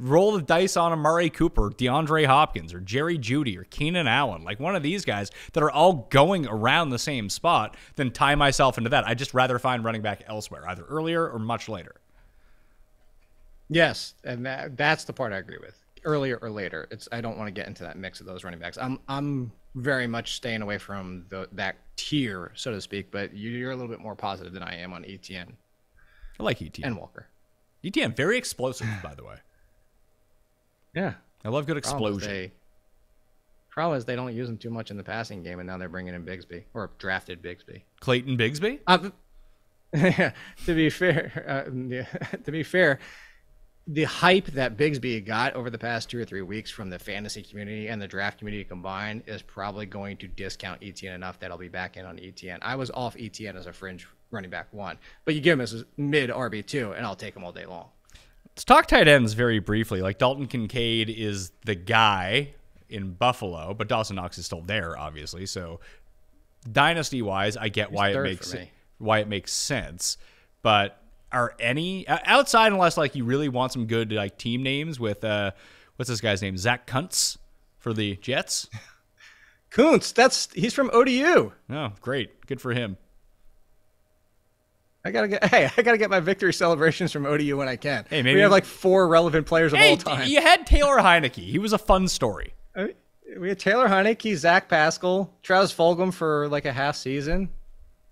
roll the dice on Amari Cooper, DeAndre Hopkins, or Jerry Jeudy, or Keenan Allen, like one of these guys that are all going around the same spot, than tie myself into that. I'd just rather find running back elsewhere, either earlier or much later. Yes, and that's the part I agree with. Earlier or later, I don't want to get into that mix of those running backs. I'm very much staying away from that tier, so to speak. But you're a little bit more positive than I am on Etienne. I like Etienne and Walker. Etienne, very explosive, by the way. Yeah, I love good explosion. Problem is they don't use him too much in the passing game, and now they're bringing in Bigsby or drafted Bigsby. Clayton Bigsby. To be fair. The hype that Bigsby got over the past 2 or 3 weeks from the fantasy community and the draft community combined is probably going to discount Etienne enough that I'll be back in on Etienne. I was off Etienne as a fringe running back 1, but you give him as a mid RB2, and I'll take him all day long. Let's talk tight ends very briefly. Like, Dalton Kincaid is the guy in Buffalo, but Dawson Knox is still there, obviously. So, dynasty-wise, I get why it makes sense, but are any outside, unless like you really want some good like team names with what's this guy's name? Zach Kuntz for the Jets. Kuntz, he's from ODU. Oh, great, good for him. I gotta get my victory celebrations from ODU when I can. Hey, maybe we have like 4 relevant players of all time. You had Taylor Heineke. He was a fun story. We had Taylor Heineke, Zach Pascal, Travis Fulgham for like a half season.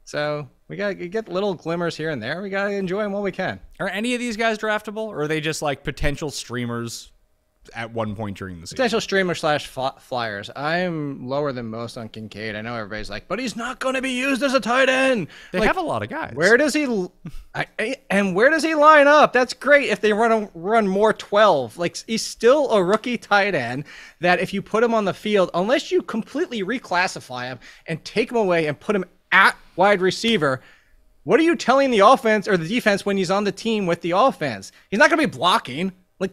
So we gotta get little glimmers here and there. We gotta enjoy them while we can. Are any of these guys draftable, or are they just like potential streamers at one point during the season? Potential streamer / flyers. I'm lower than most on Kincaid. I know everybody's like, but he's not going to be used as a tight end. They have a lot of guys. Where does he line up? That's great if they run more 12. Like, he's still a rookie tight end that if you put him on the field, unless you completely reclassify him and take him away and put him at wide receiver, what are you telling the offense or the defense when he's on the team with the offense? He's not going to be blocking. Like,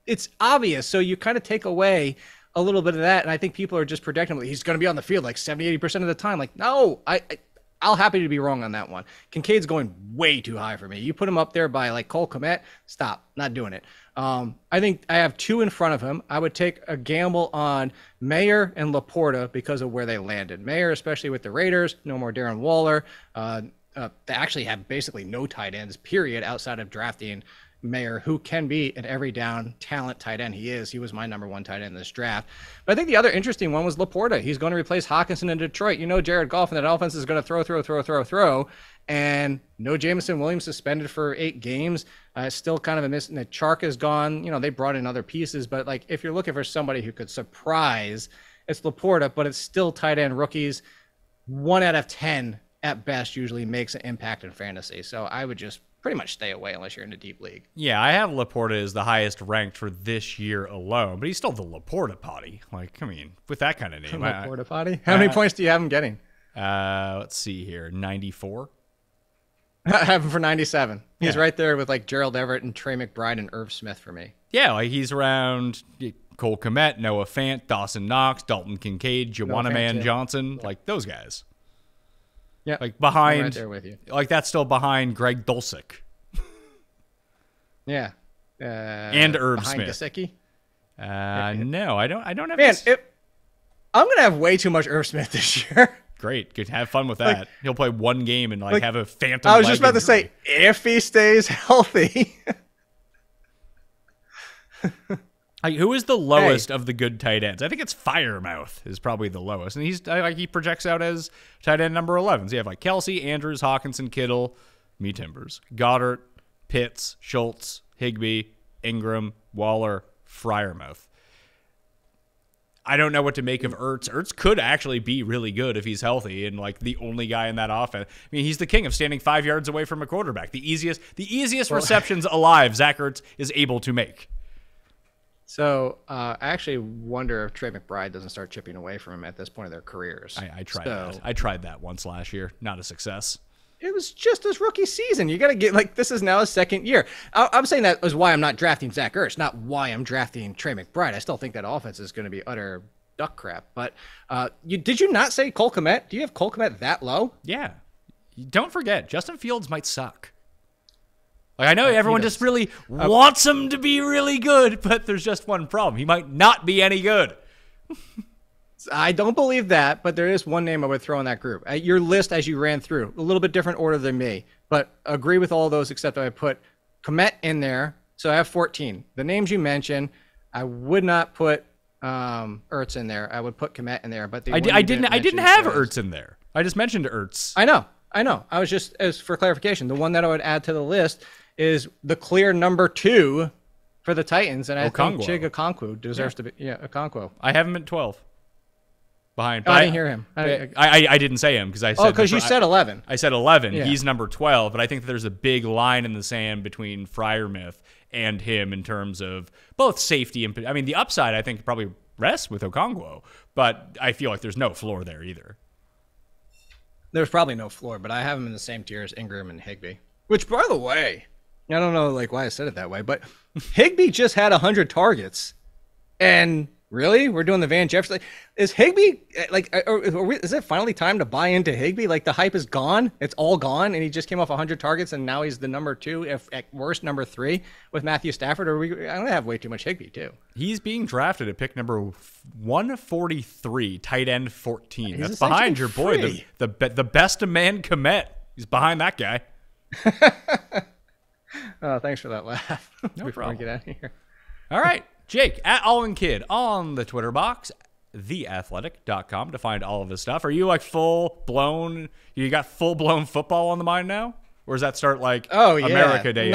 it's obvious. So you kind of take away a little bit of that. And I think people are just projecting he's going to be on the field like 70-80% of the time. Like, no, I'll happy to be wrong on that one. Kincaid's going way too high for me. You put him up there by like Cole Kmet, stop, not doing it. I think I have 2 in front of him. I would take a gamble on Mayer and Laporta because of where they landed. Mayer, especially with the Raiders, no more Darren Waller. They actually have basically no tight ends, period, outside of drafting Mayer, who can be an every down talent tight end. He was my number 1 tight end in this draft. But I think the other interesting one was Laporta. He's going to replace Hawkinson in Detroit. You know, Jared Goff and that offense is going to throw. And no Jameson Williams suspended for 8 games. Still kind of a miss. And Chark is gone. You know, they brought in other pieces. But like, if you're looking for somebody who could surprise, it's Laporta, but it's still tight end rookies. 1 out of 10 at best usually makes an impact in fantasy. So I would just pretty much stay away unless you're in a deep league. Yeah, I have Laporta as the highest ranked for this year alone, but he's still the Laporta potty. Like, I mean, with that kind of name. Laporta potty? How many points do you have him getting? Let's see here. 94. I have him for 97. He's right there with like Gerald Everett and Trey McBride and Irv Smith for me. Yeah, like he's around Cole Kmet, Noah Fant, Dawson Knox, Dalton Kincaid, Joanna Man Johnson, like those guys. Yeah, like behind, I'm right there with you. Like that's still behind Greg Dulcich. Yeah, and Irv behind Smith. Gesicki? No, I don't have. Man, I'm gonna have way too much Irv Smith this year. Great, good. Have fun with that. Like, he'll play one game and have a phantom. I was just about to say, if he stays healthy. Who is the lowest of the good tight ends? I think it's Firemouth is probably the lowest, and he projects out as tight end number 11. So you have like Kelsey, Andrews, Hawkinson, Kittle, me Timbers, Goddard, Pitts, Schultz, Higbee, Ingram, Waller, Freiermuth. I don't know what to make of Ertz. Ertz could actually be really good if he's healthy and like the only guy in that offense. I mean, he's the king of standing 5 yards away from a quarterback. The easiest receptions alive Zach Ertz is able to make. So I actually wonder if Trey McBride doesn't start chipping away from him at this point of their careers. I tried that. I tried that once last year. Not a success. It was just his rookie season. You got to get like this is now his second year. I'm saying that is why I'm not drafting Zach Ertz, not why I'm drafting Trey McBride. I still think that offense is going to be utter duck crap. But did you not say Cole Kmet? Do you have Cole Kmet that low? Yeah. Don't forget, Justin Fields might suck. Like I know everyone just really wants him to be really good, but there's just one problem. He might not be any good. I don't believe that, but there is one name I would throw in that group. Your list as you ran through, a little bit different order than me, but agree with all those except I put Kmet in there. So I have 14. The names you mentioned, I would not put Ertz in there. I would put Kmet in there, but I didn't have Ertz in there. I just mentioned Ertz. I know. I was just, as for clarification, the one that I would add to the list is the clear number 2 for the Titans, and I think Chig Okonkwo deserves to be. Yeah, Okonkwo. I have him at 12. Behind. I didn't hear him. I didn't say him because I said. Oh, because you said 11. I said 11. Yeah. He's number 12, but I think that there's a big line in the sand between Freiermuth and him in terms of both safety and. I mean, the upside I think probably rests with Okonkwo, but I feel like there's no floor there either. There's probably no floor, but I have him in the same tier as Ingram and Higbee. Which, by the way, I don't know like why I said it that way, but Higbee just had 100 targets, and really, we're doing the Van Jefferson. Is Higbee like? Is it finally time to buy into Higbee? Like the hype is gone, it's all gone, and he just came off 100 targets, and now he's the number 2, if at worst number 3, with Matthew Stafford. Or I don't have way too much Higbee too. He's being drafted at pick number 143, tight end 14. That's behind your boy, the best of man Kmet. He's behind that guy. Oh, thanks for that laugh. No problem. Get out of here. All right. Jake, at Alwyn Kid on the Twitter box, theathletic.com to find all of his stuff. Are you like full-blown, you got full-blown football on the mind now? Or does that start like America Day?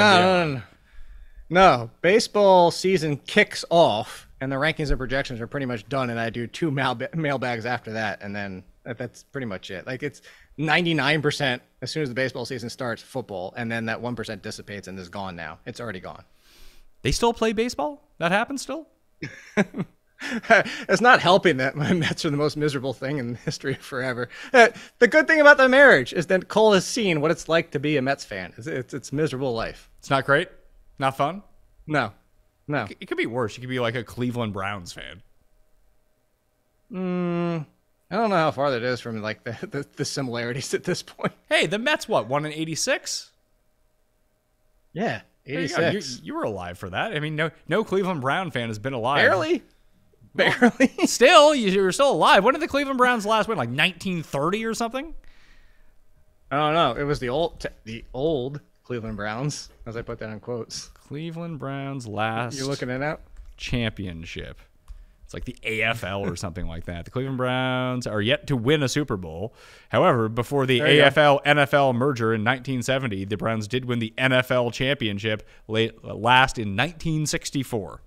No. Baseball season kicks off, and the rankings and projections are pretty much done, and I do 2 mailbags after that, and then that's pretty much it. Like it's 99% as soon as the baseball season starts, football, and then that 1% dissipates and is gone now. It's already gone. They still play baseball? That happens still? It's not helping that my Mets are the most miserable thing in history forever. The good thing about the marriage is that Cole has seen what it's like to be a Mets fan. It's miserable life. It's not great? Not fun? No. It could be worse. You could be like a Cleveland Browns fan. I don't know how far that is from like the similarities at this point. Hey, the Mets, what, won in 86? Yeah. 86. You were alive for that. I mean, no Cleveland Brown fan has been alive. Barely. Still, you're still alive. When did the Cleveland Browns last win? Like 1930 or something? I don't know. It was the old Cleveland Browns, as I put that in quotes. Cleveland Browns last. You're looking it up? Championship. It's like the AFL or something like that. The Cleveland Browns are yet to win a Super Bowl. However, before the AFL-NFL merger in 1970, the Browns did win the NFL championship last in 1964.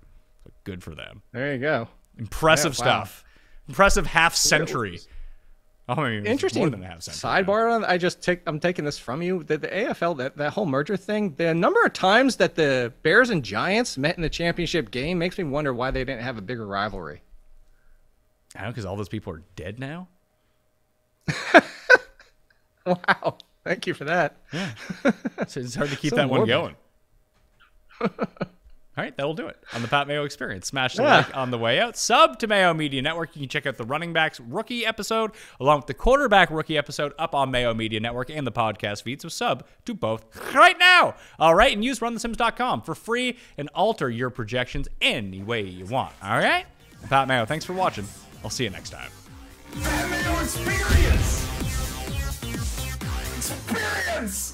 So good for them. There you go. Impressive stuff. Impressive half century Oh, I mean, Interesting more than a half century. sidebar on. I'm taking this from you. The AFL, that whole merger thing, the number of times that the Bears and Giants met in the championship game makes me wonder why they didn't have a bigger rivalry. I know, because all those people are dead now. Wow, thank you for that. Yeah, so it's hard to keep So that one morbid. going. All right, that'll do it on the Pat Mayo Experience. Smash the Yeah. like on the way out. Sub to Mayo Media Network. You can check out the running backs rookie episode along with the quarterback rookie episode up on Mayo Media Network and the podcast feed. So sub to both right now. All right, and use runthesims.com for free and alter your projections any way you want. All right? I'm Pat Mayo, thanks for watching. I'll see you next time. Pat Mayo Experience! Experience!